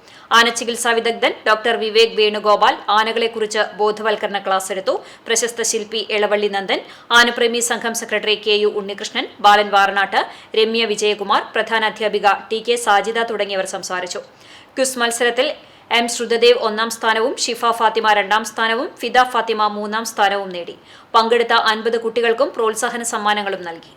ആനചികിത്സാ വിദഗ്ധൻ ഡോക്ടർ വിവേക് വേണുഗോപാൽ ആനകളെക്കുറിച്ച് ബോധവൽക്കരണ ക്ലാസ് എടുത്തു. പ്രശസ്ത ശില്പി എളവള്ളി നന്ദൻ, ആനപ്രേമി സംഘം സെക്രട്ടറി KU ഉണ്ണികൃഷ്ണൻ, ബാലൻ വാറനാട്ട്, രമ്യ വിജയകുമാർ, പ്രധാന അധ്യാപിക TK സാജിദ തുടങ്ങിയവർ സംസാരിച്ചു. ക്വിസ് മത്സരത്തിൽ M ശ്രുതദേവ് 1ാം സ്ഥാനവും ഷിഫ ഫാത്തിമ 2ാം സ്ഥാനവും ഫിദ ഫാത്തിമ 3ാം സ്ഥാനവും നേടി. പങ്കെടുത്ത 50 കുട്ടികൾക്കും പ്രോത്സാഹന സമ്മാനങ്ങളും നൽകി.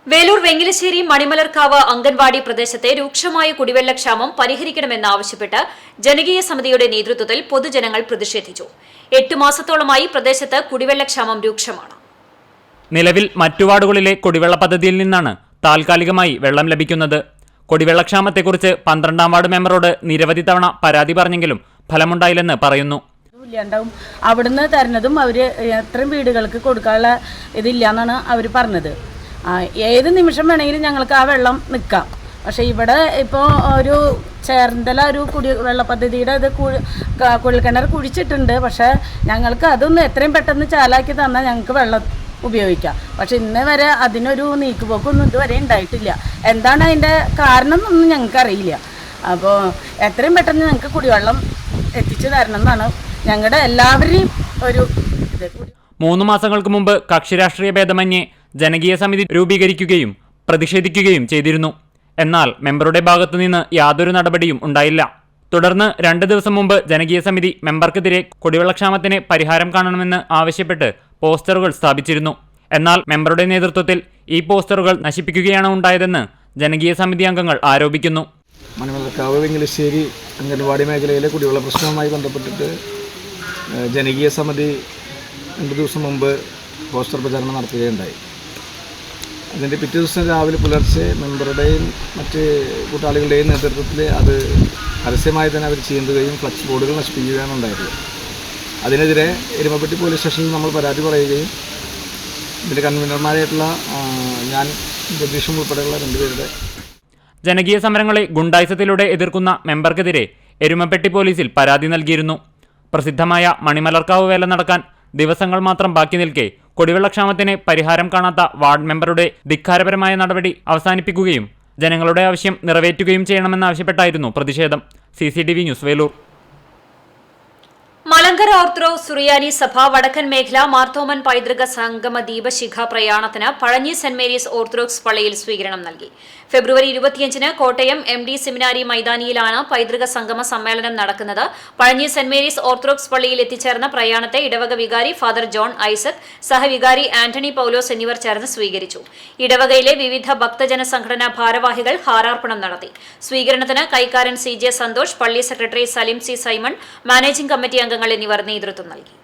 വേലൂർ വെങ്ങിലശ്ശേരി മണിമലർക്കാവ് അംഗൻവാടി പ്രദേശത്തെ രൂക്ഷമായ കുടിവെള്ളക്ഷാമം പരിഹരിക്കണമെന്നാവശ്യപ്പെട്ട് ജനകീയ സമിതിയുടെ നേതൃത്വത്തിൽ പൊതുജനങ്ങൾ പ്രതിഷേധിച്ചു. 8 മാസത്തോളമായി പ്രദേശത്ത് കുടിവെള്ളക്ഷാമം രൂക്ഷമാണ്. നിലവിൽ മറ്റു വാർഡുകളിലെ കുടിവെള്ള പദ്ധതിയിൽ നിന്നാണ് താൽക്കാലികമായി വെള്ളം ലഭിക്കുന്നത്. കുടിവെള്ളക്ഷാമത്തെക്കുറിച്ച് 12ാം വാർഡ് മെമ്പറോട് നിരവധി തവണ പരാതി പറഞ്ഞെങ്കിലും ഫലമുണ്ടായില്ലെന്ന് പറയുന്നു. ഉണ്ടാവും അവിടുന്ന് തരുന്നതും അവർ എത്രയും വീടുകൾക്ക് കൊടുക്കാനുള്ള ഇതില്ലാന്നാണ് അവർ പറഞ്ഞത്. ഏത് നിമിഷം വേണമെങ്കിലും ഞങ്ങൾക്ക് ആ വെള്ളം നിൽക്കാം. പക്ഷേ ഇവിടെ ഇപ്പോൾ ഒരു ചേർന്തല ഒരു കുടിവെള്ള പദ്ധതിയുടെ ഇത് കുഴൽക്കിണർ കുഴിച്ചിട്ടുണ്ട്. പക്ഷേ ഞങ്ങൾക്ക് അതൊന്ന് എത്രയും പെട്ടെന്ന് ചാലാക്കി തന്നാൽ ഞങ്ങൾക്ക് വെള്ളം ഉപയോഗിക്കാം. പക്ഷെ ഇന്ന് വരെ അതിനൊരു നീക്കുപോക്കൊന്നും ഇതുവരെ ഉണ്ടായിട്ടില്ല. എന്താണ് അതിൻ്റെ കാരണം എന്നൊന്നും ഞങ്ങൾക്കറിയില്ല. അപ്പോൾ എത്രയും പെട്ടെന്ന് ഞങ്ങൾക്ക് കുടിവെള്ളം എത്തിച്ചു തരണം എന്നാണ് ഞങ്ങളുടെ എല്ലാവരെയും ഒരു ഇത്. 3 മാസങ്ങൾക്ക് മുമ്പ് കക്ഷിരാഷ്ട്രീയ ഭേദമന്യേ ജനകീയ സമിതി രൂപീകരിക്കുകയും പ്രതിഷേധിക്കുകയും ചെയ്തിരുന്നു. എന്നാൽ മെമ്പറുടെ ഭാഗത്തുനിന്ന് യാതൊരു നടപടിയും ഉണ്ടായില്ല. തുടർന്ന് 2 ദിവസം മുമ്പ് ജനകീയ സമിതി മെമ്പർക്കെതിരെ കുടിവെള്ളക്ഷാമത്തിന് പരിഹാരം കാണണമെന്ന് ആവശ്യപ്പെട്ട് പോസ്റ്ററുകൾ സ്ഥാപിച്ചിരുന്നു. എന്നാൽ മെമ്പറുടെ നേതൃത്വത്തിൽ ഈ പോസ്റ്ററുകൾ നശിപ്പിക്കുകയാണ് ഉണ്ടായതെന്ന് ജനകീയ സമിതി അംഗങ്ങൾ ആരോപിക്കുന്നു. മണിമലർക്കാവ് വെങ്ങിലശ്ശേരി അംഗൻവാടി മേഖലയിലെ കുടിവെള്ള പ്രശ്നവുമായി ബന്ധപ്പെട്ടിട്ട് ജനകീയ സമിതി 2 ദിവസം മുമ്പ് പോസ്റ്റർ പ്രചാരണം നടത്തുകയുണ്ടായി. അതിൻ്റെ പിറ്റേ ദിവസം രാവിലെ പുലർച്ചെ മെമ്പറുടെയും മറ്റ് കൂട്ടാളികളുടെയും നേതൃത്വത്തിൽ അത് പരസ്യമായി തന്നെ അവർ ചീന്തുകയും ഫ്ലക്സ് ബോർഡുകൾ നശിപ്പിക്കുകയാണ് ഉണ്ടായത്. അതിനെതിരെ എരുമപ്പെട്ടി പോലീസ് സ്റ്റേഷനിൽ നമ്മൾ പരാതി പറയുകയും ഇതിൻ്റെ കൺവീനർമാരായിട്ടുള്ള ഞാൻ ജഗദീഷും ഉൾപ്പെടെയുള്ള 2 പേരുടെ ജനകീയ സമരങ്ങളെ ഗുണ്ടായിസത്തിലൂടെ എതിർക്കുന്ന മെമ്പർക്കെതിരെ എരുമപ്പെട്ടി പോലീസിൽ പരാതി നൽകിയിരുന്നു. പ്രസിദ്ധമായ മണിമലർക്കാവ് വേല നടക്കാൻ ദിവസങ്ങൾ മാത്രം ബാക്കി നിൽക്കെ കുടിവെള്ളക്ഷാമത്തിന് പരിഹാരം കാണാത്ത വാർഡ് മെമ്പറുടെ ധിക്കാരപരമായ നടപടി അവസാനിപ്പിക്കുകയും ജനങ്ങളുടെ ആവശ്യം നിറവേറ്റുകയും ചെയ്യണമെന്നാവശ്യപ്പെട്ടായിരുന്നു പ്രതിഷേധം. CCTV news, Velur. Malankara orthodox Suriyani Sabha വടക്കൻ മേഖല മാർത്തോമൻ പൈതൃക സംഗമ ദീപശിഖ പ്രയാണത്തിന് പഴഞ്ഞി സെന്റ് മേരീസ് ഓർത്തഡോക്സ് പള്ളിയിൽ സ്വീകരണം നൽകി. ഫെബ്രുവരി 25-ന് കോട്ടയം MD സെമിനാരി മൈതാനിയിലാണ് പൈതൃക സംഗമ സമ്മേളനം നടക്കുന്നത്. പഴഞ്ഞി സെന്റ് മേരീസ് ഓർത്തഡോക്സ് പള്ളിയിൽ എത്തിച്ചേർന്ന പ്രയാണത്തെ ഇടവക വികാരി ഫാദർ ജോൺ ഐസക്, സഹവികാരി ആന്റണി പൌലോസ് എന്നിവർ ചേർന്ന് സ്വീകരിച്ചു. ഇടവകയിലെ വിവിധ ഭക്തജന സംഘടനാ ഭാരവാഹികൾ ഹാരാർപ്പണം നടത്തി. സ്വീകരണത്തിന് കൈക്കാരൻ CJ സന്തോഷ്, പള്ളി secretary Salim C Simon, managing committee അംഗങ്ങൾ എന്നിവർ നേതൃത്വം നൽകി.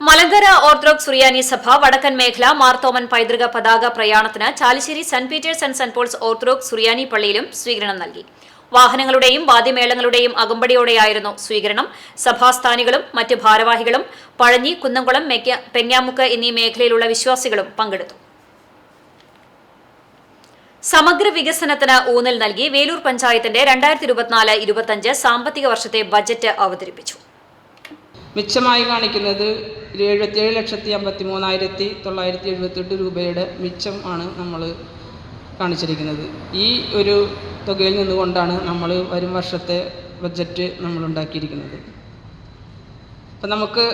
മലങ്കര ഓർത്തഡോക്സ് സുറിയാനി സഭ വടക്കൻ മേഖല മാർത്തോമൻ പൈതൃക പതാക പ്രയാണത്തിന് Chalissery saint Peter's and saint Paul's orthodox Suriyani പള്ളിയിലും സ്വീകരണം നൽകി. വാഹനങ്ങളുടെയും വാദ്യമേളങ്ങളുടെയും അകമ്പടിയോടെയായിരുന്നു സ്വീകരണം. സഭാസ്ഥാനികളും മറ്റ് ഭാരവാഹികളും പഴഞ്ഞി, കുന്നംകുളം, പെഞ്ഞാമുക്ക് എന്നീ മേഖലയിലുള്ള വിശ്വാസികളും പങ്കെടുത്തു. സമഗ്ര വികസനത്തിന് ഊന്നൽ നൽകി വേലൂർ പഞ്ചായത്തിന്റെ 2024-25 സാമ്പത്തിക വർഷത്തെ ബജറ്റ് അവതരിപ്പിച്ചു. മിച്ചമായി കാണിക്കുന്നത് 77,53,978 രൂപയുടെ മിച്ചം ആണ് നമ്മൾ കാണിച്ചിരിക്കുന്നത്. ഈ ഒരു തുകയിൽ നിന്നുകൊണ്ടാണ് നമ്മൾ വരും വർഷത്തെ ബഡ്ജറ്റ് നമ്മൾ ഉണ്ടാക്കിയിരിക്കുന്നത്. അപ്പം നമുക്ക്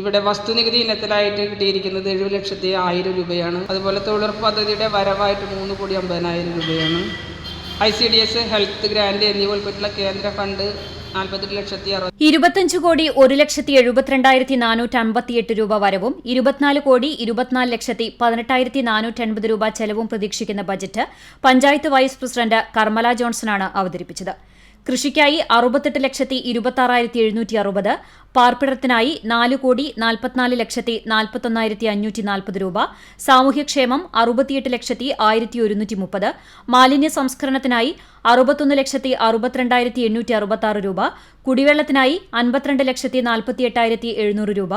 ഇവിടെ വസ്തുനികുതി ഇനത്തിലായിട്ട് കിട്ടിയിരിക്കുന്നത് 70,01,000 രൂപയാണ്. അതുപോലെ തൊഴിലുറപ്പ് പദ്ധതിയുടെ വരവായിട്ട് 3,50,000 രൂപയാണ്. ICDS, ഹെൽത്ത് ഗ്രാന്റ് എന്നിവ ഉൾപ്പെട്ടുള്ള കേന്ദ്ര ഫണ്ട് 48,60,000. 25,72,458 രൂപ വരവും 24,24,18,480 രൂപ ചെലവും പ്രതീക്ഷിക്കുന്ന ബജറ്റ് പഞ്ചായത്ത് വൈസ് പ്രസിഡന്റ് കർമ്മല ജോൺസണാണ് അവതരിപ്പിച്ചത്. കൃഷിക്കായി 68,26,760, പാർപ്പിടത്തിനായി 4,44,41,540 രൂപ, സാമൂഹ്യക്ഷേമം 68,130, മാലിന്യ സംസ്കരണത്തിനായി 61,62,866 രൂപ, കുടിവെള്ളത്തിനായി 52,48,700 രൂപ,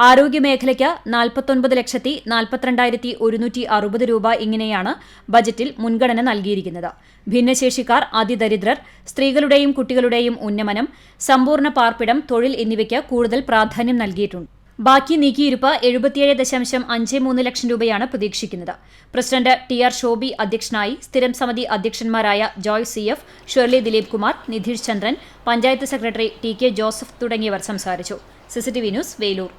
ആരോഗ്യമേഖലയ്ക്ക് 49,42,160 രൂപ ഇങ്ങനെയാണ് ബജറ്റിൽ മുൻഗണന നൽകിയിരിക്കുന്നത്. ഭിന്നശേഷിക്കാർ, അതിദരിദ്രർ, സ്ത്രീകളുടെയും കുട്ടികളുടെയും ഉന്നമനം, സമ്പൂർണ്ണ പാർപ്പിടം, തൊഴിൽ എന്നിവയ്ക്ക് കൂടുതൽ പ്രാധാന്യം നൽകിയിട്ടുണ്ട്. ബാക്കി നീക്കിയിരുപ്പ് 77.53 ലക്ഷം രൂപയാണ് പ്രതീക്ഷിക്കുന്നത്. പ്രസിഡന്റ് TR ശോഭി അധ്യക്ഷനായി. സ്ഥിരം സമിതി അധ്യക്ഷന്മാരായ Joy CF, Shirley Dileep Kumar, Nidheesh Chandran, panchayat secretary TK Joseph തുടങ്ങിയവർ സംസാരിച്ചു. CCTV news, Velur.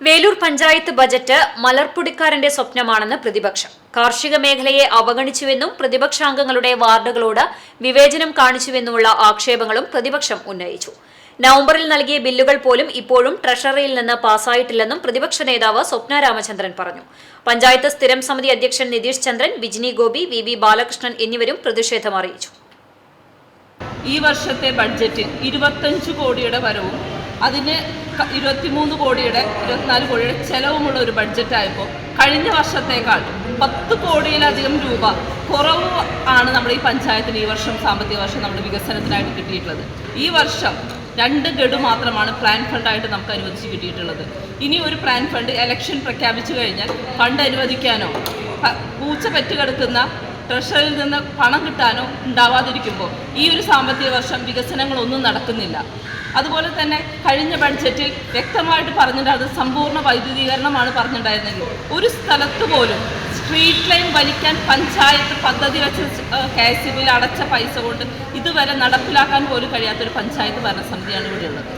Velur panchayat budget മലർപ്പൊടിക്കാരന്റെ സ്വപ്നമാണെന്ന് പ്രതിപക്ഷം. കാർഷിക മേഖലയെ അവഗണിച്ചുവെന്നും പ്രതിപക്ഷാംഗങ്ങളുടെ വാർഡുകളോട് വിവേചനം കാണിച്ചുവെന്നുമുള്ള ആക്ഷേപങ്ങളും പ്രതിപക്ഷം ഉന്നയിച്ചു. നവംബറിൽ നൽകിയ ബില്ലുകൾ പോലും ഇപ്പോഴും ട്രഷറിയിൽ നിന്ന് പാസായിട്ടില്ലെന്നും പ്രതിപക്ഷ നേതാവ് സ്വപ്ന രാമചന്ദ്രൻ പറഞ്ഞു. പഞ്ചായത്ത് സ്ഥിരം സമിതി അധ്യക്ഷൻ നിധീഷ് ചന്ദ്രൻ, വിജിനി ഗോപി, VV ബാലകൃഷ്ണൻ എന്നിവരും പ്രതിഷേധം അറിയിച്ചു. ഈ വർഷത്തെ ബഡ്ജറ്റിൽ 25 കോടിയുടെ വരവും അതിന് 23 കോടിയുടെ 24 കോടിയുടെ ചെലവുമുള്ള ഒരു ബഡ്ജറ്റായപ്പോൾ കഴിഞ്ഞ വർഷത്തേക്കാൾ 10 കോടിയിലധികം രൂപ കുറവ് ആണ് നമ്മുടെ ഈ പഞ്ചായത്തിന് ഈ വർഷം സാമ്പത്തിക വർഷം നമ്മുടെ വികസനത്തിനായിട്ട് കിട്ടിയിട്ടുള്ളത്. ഈ വർഷം 2 ഗഡു മാത്രമാണ് പ്ലാൻ ഫണ്ടായിട്ട് നമുക്ക് അനുവദിച്ച് കിട്ടിയിട്ടുള്ളത്. ഇനി ഒരു പ്ലാൻ ഫണ്ട് ഇലക്ഷൻ പ്രഖ്യാപിച്ചു കഴിഞ്ഞാൽ ഫണ്ട് അനുവദിക്കാനോ പൂച്ച പെറ്റുകിടക്കുന്ന ട്രഷറിയിൽ നിന്ന് പണം കിട്ടാനോ ഉണ്ടാവാതിരിക്കുമ്പോൾ ഈ ഒരു സാമ്പത്തിക വർഷം വികസനങ്ങളൊന്നും നടക്കുന്നില്ല. അതുപോലെ തന്നെ കഴിഞ്ഞ ബഡ്ജറ്റിൽ വ്യക്തമായിട്ട് പറഞ്ഞിട്ടുണ്ടായിരുന്നത് സമ്പൂർണ്ണ വൈദ്യുതീകരണമാണ് പറഞ്ഞിട്ടുണ്ടായിരുന്നെങ്കിൽ ഒരു സ്ഥലത്ത് പോലും സ്ട്രീറ്റ് ലൈൻ വലിക്കാൻ പഞ്ചായത്ത് പദ്ധതി വെച്ച് KSEBിൽ അടച്ച പൈസ കൊണ്ട് ഇതുവരെ നടപ്പിലാക്കാൻ പോലും കഴിയാത്തൊരു പഞ്ചായത്ത് ഭരണസമിതിയാണ് ഇവിടെയുള്ളത്.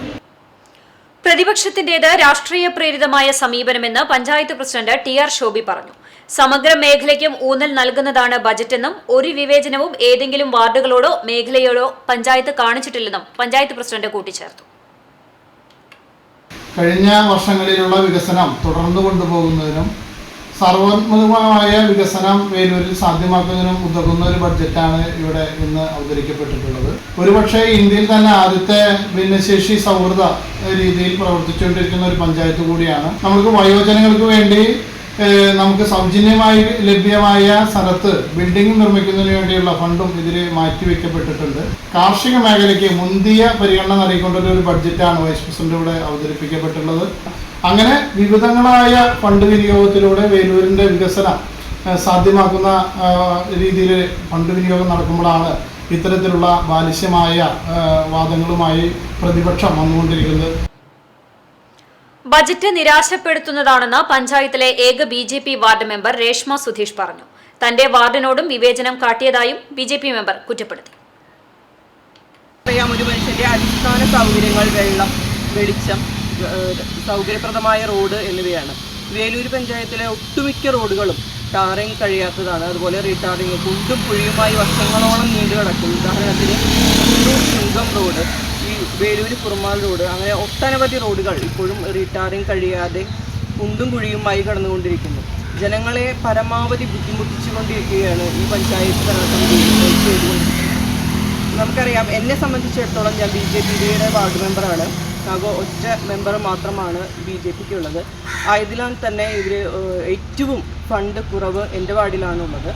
പ്രതിപക്ഷത്തിന്റേത് രാഷ്ട്രീയ പ്രേരിതമായ സമീപനമെന്ന് പഞ്ചായത്ത് പ്രസിഡന്റ് TR ശോഭി പറഞ്ഞു. സമഗ്ര മേഖലയ്ക്കും ഊന്നൽ നൽകുന്നതാണ് ബജറ്റെന്നും ഒരു വിവേചനവും ഏതെങ്കിലും വാർഡുകളോടോ മേഖലയോടോ പഞ്ചായത്ത് കാണിച്ചിട്ടില്ലെന്നും പഞ്ചായത്ത് പ്രസിഡന്റ് കൂട്ടിച്ചേർത്തു. കഴിഞ്ഞ വർഷങ്ങളിലുള്ള വികസനം തുടർന്നു കൊണ്ടുപോകുന്നതിനും സർവോന്മുഖമായ വികസനം വേലൂരിൽ സാധ്യമാക്കുന്നതിനും ഉതകുന്ന ഒരു ബഡ്ജറ്റാണ് ഇവിടെ ഇന്ന് അവതരിക്കപ്പെട്ടിട്ടുള്ളത്. ഒരുപക്ഷെ ഇന്ത്യയിൽ തന്നെ ആദ്യത്തെ ഭിന്നശേഷി സൗഹൃദ രീതിയിൽ പ്രവർത്തിച്ചുകൊണ്ടിരിക്കുന്ന ഒരു പഞ്ചായത്ത് കൂടിയാണ്. നമുക്ക് വയോജനങ്ങൾക്ക് വേണ്ടി നമുക്ക് സൗജന്യമായി ലഭ്യമായ സ്ഥലത്ത് ബിൽഡിംഗ് നിർമ്മിക്കുന്നതിന് വേണ്ടിയുള്ള ഫണ്ടും ഇതിൽ മാറ്റിവെക്കപ്പെട്ടിട്ടുണ്ട്. കാർഷിക മേഖലയ്ക്ക് മുന്തിയ പരിഗണന നൽകിക്കൊണ്ടുള്ള ഒരു ബഡ്ജറ്റാണ് വൈസ് പ്രസിഡന്റ് ഇവിടെ അവതരിപ്പിക്കപ്പെട്ടുള്ളത്. അങ്ങനെ വിവിധങ്ങളായ ഫണ്ട് വിനിയോഗത്തിലൂടെ വേലൂരിൻ്റെ വികസനം സാധ്യമാക്കുന്ന രീതിയിൽ ഫണ്ട് വിനിയോഗം നടക്കുമ്പോഴാണ് ഇത്തരത്തിലുള്ള ബാലിശ്യമായ വാദങ്ങളുമായി പ്രതിപക്ഷം വന്നുകൊണ്ടിരിക്കുന്നത്. ബജറ്റ് നിരാശപ്പെടുത്തുന്നതാണെന്ന് പഞ്ചായത്തിലെ ഏക BJP ward member Reshma Sudheesh പറഞ്ഞു. തന്റെ വാർഡിനോടും വിവേചനം കാട്ടിയതായും BJP മെമ്പർ കുറ്റപ്പെടുത്തി. ഒരു മനുഷ്യന്റെ അടിസ്ഥാന സൗകര്യങ്ങൾ, വെള്ളം, വെളിച്ചം, സൗകര്യപ്രദമായ റോഡ് എന്നിവയാണ്. വേലൂർ പഞ്ചായത്തിലെ ഒട്ടുമിക്ക റോഡുകളും ടാറിങ് കഴിയാത്തതാണ്. അതുപോലെ റീടാറിങ് കുണ്ടും കുഴിയുമായി വർഷങ്ങളോളം നീണ്ടു കിടക്കും. ഉദാഹരണത്തിന് ചുങ്കം റോഡ്, ഈ വേലൂർ കുറുമാൽ റോഡ്, അങ്ങനെ ഒട്ടനവധി റോഡുകൾ ഇപ്പോഴും റീടാറിങ് കഴിയാതെ കുണ്ടും കുഴിയുമായി കടന്നുകൊണ്ടിരിക്കുന്നു. ജനങ്ങളെ പരമാവധി ബുദ്ധിമുട്ടിച്ചുകൊണ്ടിരിക്കുകയാണ് ഈ പഞ്ചായത്ത് ഭരണസമിതി ചെയ്തുകൊണ്ടിരിക്കുന്നത്. നമുക്കറിയാം, എന്നെ സംബന്ധിച്ചിടത്തോളം ഞാൻ BJPയുടെ വാർഡ് മെമ്പറാണ്. ആകെ ഒറ്റ മെമ്പർ മാത്രമാണ് BJPക്കുള്ളത്. ആയതിനാൽ തന്നെ ഇവർ ഏറ്റവും ഫണ്ട് കുറവ് എൻ്റെ വാർഡിലാണുള്ളത്.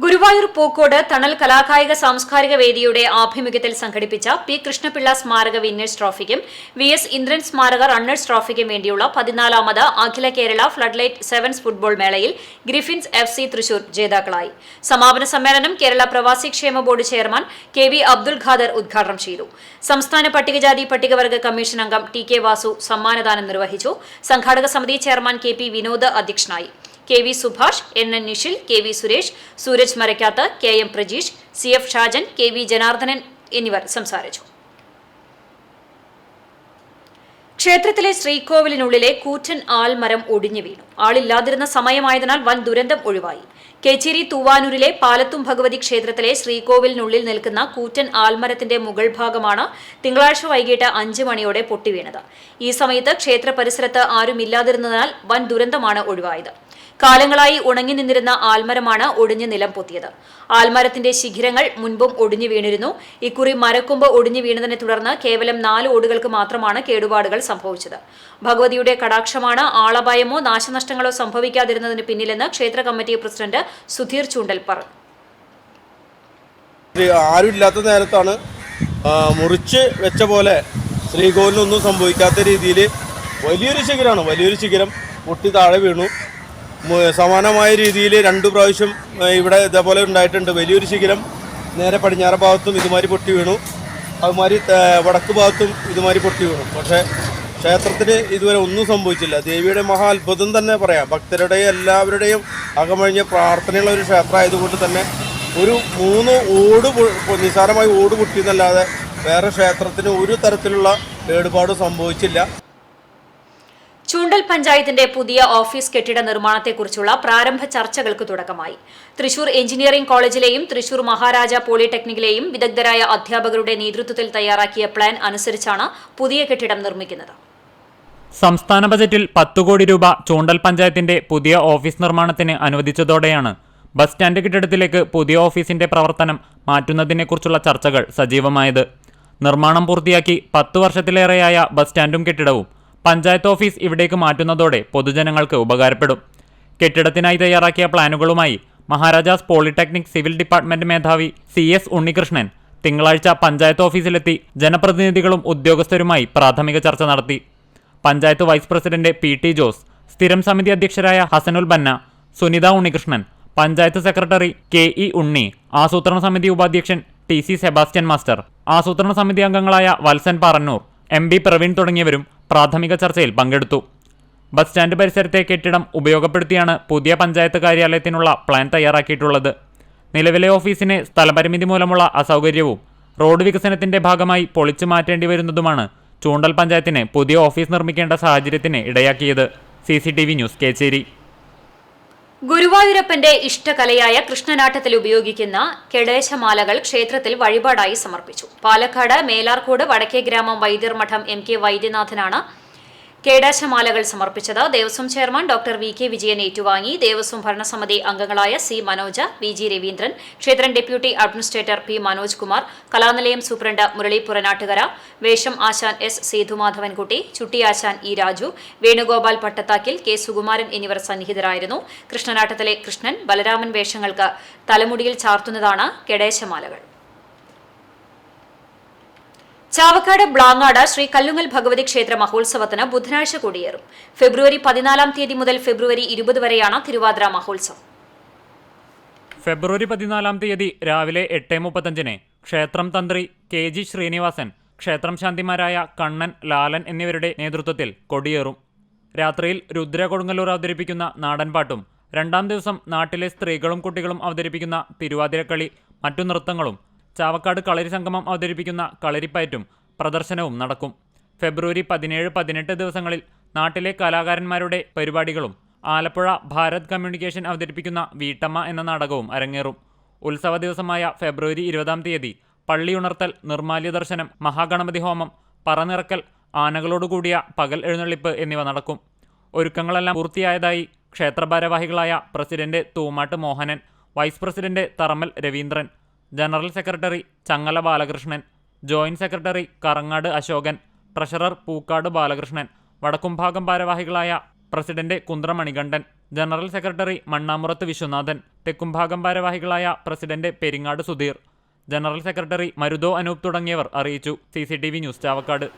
ഗുരുവായൂർ പൂക്കോട് തണൽ കലാകായിക സാംസ്കാരിക വേദിയുടെ ആഭിമുഖ്യത്തിൽ സംഘടിപ്പിച്ച P. കൃഷ്ണപിള്ള സ്മാരക വിന്നേഴ്സ് ട്രോഫിക്കും VS ഇന്ദ്രൻ സ്മാരക റണ്ണേഴ്സ് ട്രോഫിക്കും വേണ്ടിയുള്ള 14ാമത് അഖില കേരള ഫ്ലഡ്ലൈറ്റ് സെവൻസ് ഫുട്ബോൾ മേളയിൽ ഗ്രിഫിൻസ് FC തൃശൂർ ജേതാക്കളായി. സമാപന സമ്മേളനം കേരള പ്രവാസി ക്ഷേമ board chairman KV Abdul Khader ഉദ്ഘാടനം ചെയ്തു. സംസ്ഥാന പട്ടികജാതി പട്ടികവർഗ കമ്മീഷൻ അംഗം TK വാസു സമ്മാനദാനം നിർവഹിച്ചു. സംഘാടക സമിതി ചെയർമാൻ KP വിനോദ് അധ്യക്ഷനായി. KV Subhash, NN നിഷിൽ, KV Suresh, Sooraj മരക്കാത്ത്, KM Prajeesh, CF Shajan, KV Janardhanan എന്നിവർ സംസാരിച്ചു. ക്ഷേത്രത്തിലെ ശ്രീകോവിലിനുള്ളിലെ കൂറ്റൻ ആൽമരം ഒടിഞ്ഞു വീണു. ആളില്ലാതിരുന്ന സമയമായതിനാൽ വൻ ദുരന്തം ഒഴിവായി. കേച്ചേരി തൂവാനൂരിലെ പാലത്തും ഭഗവതി ക്ഷേത്രത്തിലെ ശ്രീകോവിലിനുള്ളിൽ നിൽക്കുന്ന കൂറ്റൻ ആൽമരത്തിന്റെ മുകൾ ഭാഗമാണ് തിങ്കളാഴ്ച വൈകിട്ട് 5 മണിയോടെ പൊട്ടിവീണത്. ഈ സമയത്ത് ക്ഷേത്ര പരിസരത്ത് ആരുമില്ലാതിരുന്നതിനാൽ വൻ ദുരന്തമാണ് ഒഴിവായത്. കാലങ്ങളായി ഉണങ്ങി നിന്നിരുന്ന ആൽമരമാണ് ഒടിഞ്ഞ് നിലം പൊത്തിയത്. ആൽമരത്തിന്റെ ശിഖിരങ്ങൾ മുൻപും ഒടിഞ്ഞു വീണിരുന്നു. ഇക്കുറി മരക്കൊമ്പ് ഒടിഞ്ഞു വീണതിനെ തുടർന്ന് കേവലം 4 ഓടുകൾക്ക് മാത്രമാണ് കേടുപാടുകൾ സംഭവിച്ചത്. ഭഗവതിയുടെ കടാക്ഷമാണ് ആളപായമോ നാശനഷ്ടങ്ങളോ സംഭവിക്കാതിരുന്നതിന് പിന്നിലെന്ന് ക്ഷേത്ര കമ്മിറ്റി പ്രസിഡന്റ് സുധീർ ചൂണ്ടൽ പറഞ്ഞു. ആരും ഇല്ലാത്ത നേരത്താണ് മുറിച്ച് വെച്ച പോലെ ശ്രീകോവിലിനൊന്നും സംഭവിക്കാത്ത രീതിയിൽ വലിയൊരു ശിഖരം പൊട്ടി താഴെ വീണു. സമാനമായ രീതിയിൽ 2 പ്രാവശ്യം ഇവിടെ ഇതേപോലെ ഉണ്ടായിട്ടുണ്ട്. വലിയൊരു ശിഖരം നേരെ പടിഞ്ഞാറ് ഭാഗത്തും ഇതുമാതിരി പൊട്ടി വീണു, അതുമാതിരി വടക്ക് ഭാഗത്തും ഇതുമാതിരി പൊട്ടി വീണു. പക്ഷേ ക്ഷേത്രത്തിന് ഇതുവരെ ഒന്നും സംഭവിച്ചില്ല. ദേവിയുടെ മഹാ അത്ഭുതം തന്നെ പറയാം. ഭക്തരുടെയും എല്ലാവരുടെയും അകമഴിഞ്ഞ പ്രാർത്ഥനയുള്ള ഒരു ക്ഷേത്രമായതുകൊണ്ട് തന്നെ ഒരു 3 ഓട് നിസ്സാരമായി ഓട് പൊട്ടിയെന്നല്ലാതെ വേറെ ക്ഷേത്രത്തിന് ഒരു തരത്തിലുള്ള കേടുപാടും സംഭവിച്ചില്ല. ചൂണ്ടൽ പഞ്ചായത്തിന്റെ പുതിയ ഓഫീസ് കെട്ടിട നിർമ്മാണത്തെക്കുറിച്ചുള്ള പ്രാരംഭ ചർച്ചകൾക്ക് തുടക്കമായി. തൃശൂർ എഞ്ചിനീയറിംഗ് കോളേജിലെയും തൃശൂർ മഹാരാജ പോളിടെക്നിക്കിലെയും വിദഗ്ധരായ അധ്യാപകരുടെ നേതൃത്വത്തിൽ തയ്യാറാക്കിയ പ്ലാൻ അനുസരിച്ചാണ് പുതിയ കെട്ടിടം നിർമ്മിക്കുന്നത്. സംസ്ഥാന ബജറ്റിൽ 10 കോടി രൂപ ചൂണ്ടൽ പഞ്ചായത്തിന്റെ പുതിയ ഓഫീസ് നിർമ്മാണത്തിന് അനുവദിച്ചതോടെയാണ് ബസ് സ്റ്റാൻഡ് കെട്ടിടത്തിലേക്ക് പുതിയ ഓഫീസിന്റെ പ്രവർത്തനം മാറ്റുന്നതിനെക്കുറിച്ചുള്ള ചർച്ചകൾ സജീവമായത്. നിർമ്മാണം പൂർത്തിയാക്കി 10 വർഷത്തിലേറെയായ ബസ് സ്റ്റാൻഡും കെട്ടിടവും പഞ്ചായത്ത് ഓഫീസ് ഇവിടേക്ക് മാറ്റുന്നതോടെ പൊതുജനങ്ങൾക്ക് ഉപകാരപ്പെടും. കെട്ടിടത്തിനായി തയ്യാറാക്കിയ പ്ലാനുകളുമായി മഹാരാജാസ് പോളിടെക്നിക് സിവിൽ ഡിപ്പാർട്ട്മെന്റ് മേധാവി CS ഉണ്ണികൃഷ്ണൻ തിങ്കളാഴ്ച പഞ്ചായത്ത് ഓഫീസിലെത്തി ജനപ്രതിനിധികളും ഉദ്യോഗസ്ഥരുമായി പ്രാഥമിക ചർച്ച നടത്തി. Panchayat vice president PT Jose, സ്ഥിരം സമിതി അധ്യക്ഷരായ ഹസനുൽ ബന്ന, സുനിത ഉണ്ണികൃഷ്ണൻ, പഞ്ചായത്ത് സെക്രട്ടറി KE ഉണ്ണി, ആസൂത്രണ സമിതി ഉപാധ്യക്ഷൻ TC സെബാസ്റ്റ്യൻ മാസ്റ്റർ, ആസൂത്രണ സമിതി അംഗങ്ങളായ വത്സൻ പാറന്നൂർ, MB പ്രവീൺ തുടങ്ങിയവരും പ്രാഥമിക ചർച്ചയിൽ പങ്കെടുത്തു. ബസ് സ്റ്റാൻഡ് പരിസരത്തെ കെട്ടിടം ഉപയോഗപ്പെടുത്തിയാണ് പുതിയ പഞ്ചായത്ത് കാര്യാലയത്തിനുള്ള പ്ലാൻ തയ്യാറാക്കിയിട്ടുള്ളത്. നിലവിലെ ഓഫീസിന് സ്ഥലപരിമിതി മൂലമുള്ള അസൗകര്യവും റോഡ് വികസനത്തിന്റെ ഭാഗമായി പൊളിച്ചു മാറ്റേണ്ടി വരുന്നതുമാണ് ചൂണ്ടൽ പഞ്ചായത്തിന് പുതിയ ഓഫീസ് നിർമ്മിക്കേണ്ട സാഹചര്യത്തിന് ഇടയാക്കിയത്. CCTV news, Kecheri. ഗുരുവായൂരപ്പന്റെ ഇഷ്ടകലയായ കൃഷ്ണനാട്ടത്തിൽ ഉപയോഗിക്കുന്ന കെടേശമാലകൾ ക്ഷേത്രത്തിൽ വഴിപാടായി സമർപ്പിച്ചു. പാലക്കാട് മേലാർക്കോട് വടക്കേ ഗ്രാമം വൈദ്യർ മഠം MK വൈദ്യനാഥനാണ് കേടാശമാലകൾ സമർപ്പിച്ചത്. Devaswom chairman doctor VK Vijayan ഏറ്റുവാങ്ങി. ദേവസ്വം ഭരണസമിതി അംഗങ്ങളായ C മനോജ, VG രവീന്ദ്രൻ, ക്ഷേത്രം deputy administrator P Manoj Kumar, Kalanilayam superintendent Murali Puranattukara, വേഷം ആശാൻ S സേതുമാധവൻകുട്ടി, ചുട്ടി ആശാൻ E രാജു, വേണുഗോപാൽ പട്ടത്താക്കിൽ, K സുകുമാരൻ എന്നിവർ സന്നിഹിതരായിരുന്നു. കൃഷ്ണനാട്ടത്തിലെ കൃഷ്ണൻ, ബലരാമൻ വേഷങ്ങൾക്ക് തലമുടിയിൽ ചാർത്തുന്നതാണ് കെടേശമാലകൾ. ചാവക്കാട് ബ്ലാങ്ങാട് ശ്രീ കല്ലുങ്ങൽ ഭഗവതി ക്ഷേത്ര മഹോത്സവത്തിന് ബുധനാഴ്ച കൊടിയേറും. ഫെബ്രുവരി 14 തീയതി മുതൽ ഫെബ്രുവരി 20 വരെയാണ് തിരുവാതിര മഹോത്സവം. ഫെബ്രുവരി 14 തീയതി രാവിലെ 8:35 ക്ഷേത്രം തന്ത്രി KG ശ്രീനിവാസൻ, ക്ഷേത്രം ശാന്തിമാരായ കണ്ണൻ, ലാലൻ എന്നിവരുടെ നേതൃത്വത്തിൽ കൊടിയേറും. രാത്രിയിൽ രുദ്ര കൊടുങ്ങല്ലൂർ അവതരിപ്പിക്കുന്ന നാടൻപാട്ടും 2ാം ദിവസം നാട്ടിലെ സ്ത്രീകളും കുട്ടികളും അവതരിപ്പിക്കുന്ന തിരുവാതിരക്കളി, മറ്റു നൃത്തങ്ങളും, ചാവക്കാട് കളരി സംഗമം അവതരിപ്പിക്കുന്ന കളരിപ്പയറ്റും പ്രദർശനവും നടക്കും. ഫെബ്രുവരി 17, 18 ദിവസങ്ങളിൽ നാട്ടിലെ കലാകാരന്മാരുടെ പരിപാടികളും ആലപ്പുഴ ഭാരത് കമ്മ്യൂണിക്കേഷൻ അവതരിപ്പിക്കുന്ന വീട്ടമ്മ എന്ന നാടകവും അരങ്ങേറും. ഉത്സവ ദിവസമായ ഫെബ്രുവരി 20 തീയതി പള്ളിയുണർത്തൽ, നിർമാല്യ ദർശനം, മഹാഗണപതി ഹോമം, പറനിറക്കൽ, ആനകളോടുകൂടിയ പകൽ എഴുന്നള്ളിപ്പ് എന്നിവ നടക്കും. ഒരുക്കങ്ങളെല്ലാം പൂർത്തിയായതായി ക്ഷേത്രഭാരവാഹികളായ president Thoomattu Mohanan, vice president Tharammal Raveendran, general secretary Changala Balakrishnan, joint secretary Karangad Ashokan, treasurer Pookkad Balakrishnan, Vadakkumbhagam ഭാരവാഹികളായ president Kunthramanikandan, general secretary Mannamurath Viswanathan, Thekkumbhagam ഭാരവാഹികളായ president Peringad Sudheer, general secretary Marutho Anoop തുടങ്ങിയവർ അറിയിച്ചു. CCTV news, Chavakkad.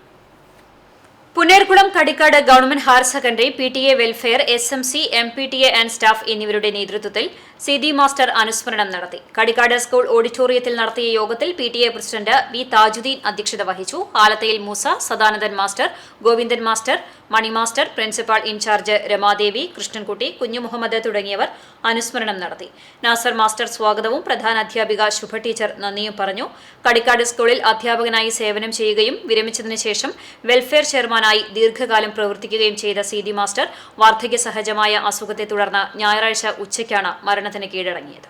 Punnerkulam Kadikkad government higher secondary PTA welfare SMC MPTA and staff എന്നിവരുടെ നേതൃത്വത്തിൽ CD മാസ്റ്റർ അനുസ്മരണം നടത്തി. കടിക്കാട് സ്കൂൾ ഓഡിറ്റോറിയത്തിൽ നടത്തിയ യോഗത്തിൽ PTA പ്രസിഡന്റ് V താജുദ്ദീൻ അധ്യക്ഷത വഹിച്ചു. Alathayil Moosa, Sadanandan master, Govindan master, Mani master, principal incharge Ramadevi, Krishnankutty, Kunju Muhammad തുടങ്ങിയവർ അനുസ്മരണം നടത്തി. നാസർ മാസ്റ്റർ സ്വാഗതവും പ്രധാന അധ്യാപിക ശുഭ ടീച്ചർ നന്ദിയും പറഞ്ഞു. കടിക്കാട് സ്കൂളിൽ അധ്യാപകനായി സേവനം ചെയ്യുകയും വിരമിച്ചതിനു ശേഷം വെൽഫെയർ ചെയർമാനായി ദീർഘകാലം പ്രവർത്തിക്കുകയും ചെയ്ത CD മാസ്റ്റർ വാർദ്ധക്യ സഹജമായ അസുഖത്തെ തുടർന്ന് ഞായറാഴ്ച ഉച്ചയ്ക്കാണ് മരണത്തിന് കീഴടങ്ങിയത്.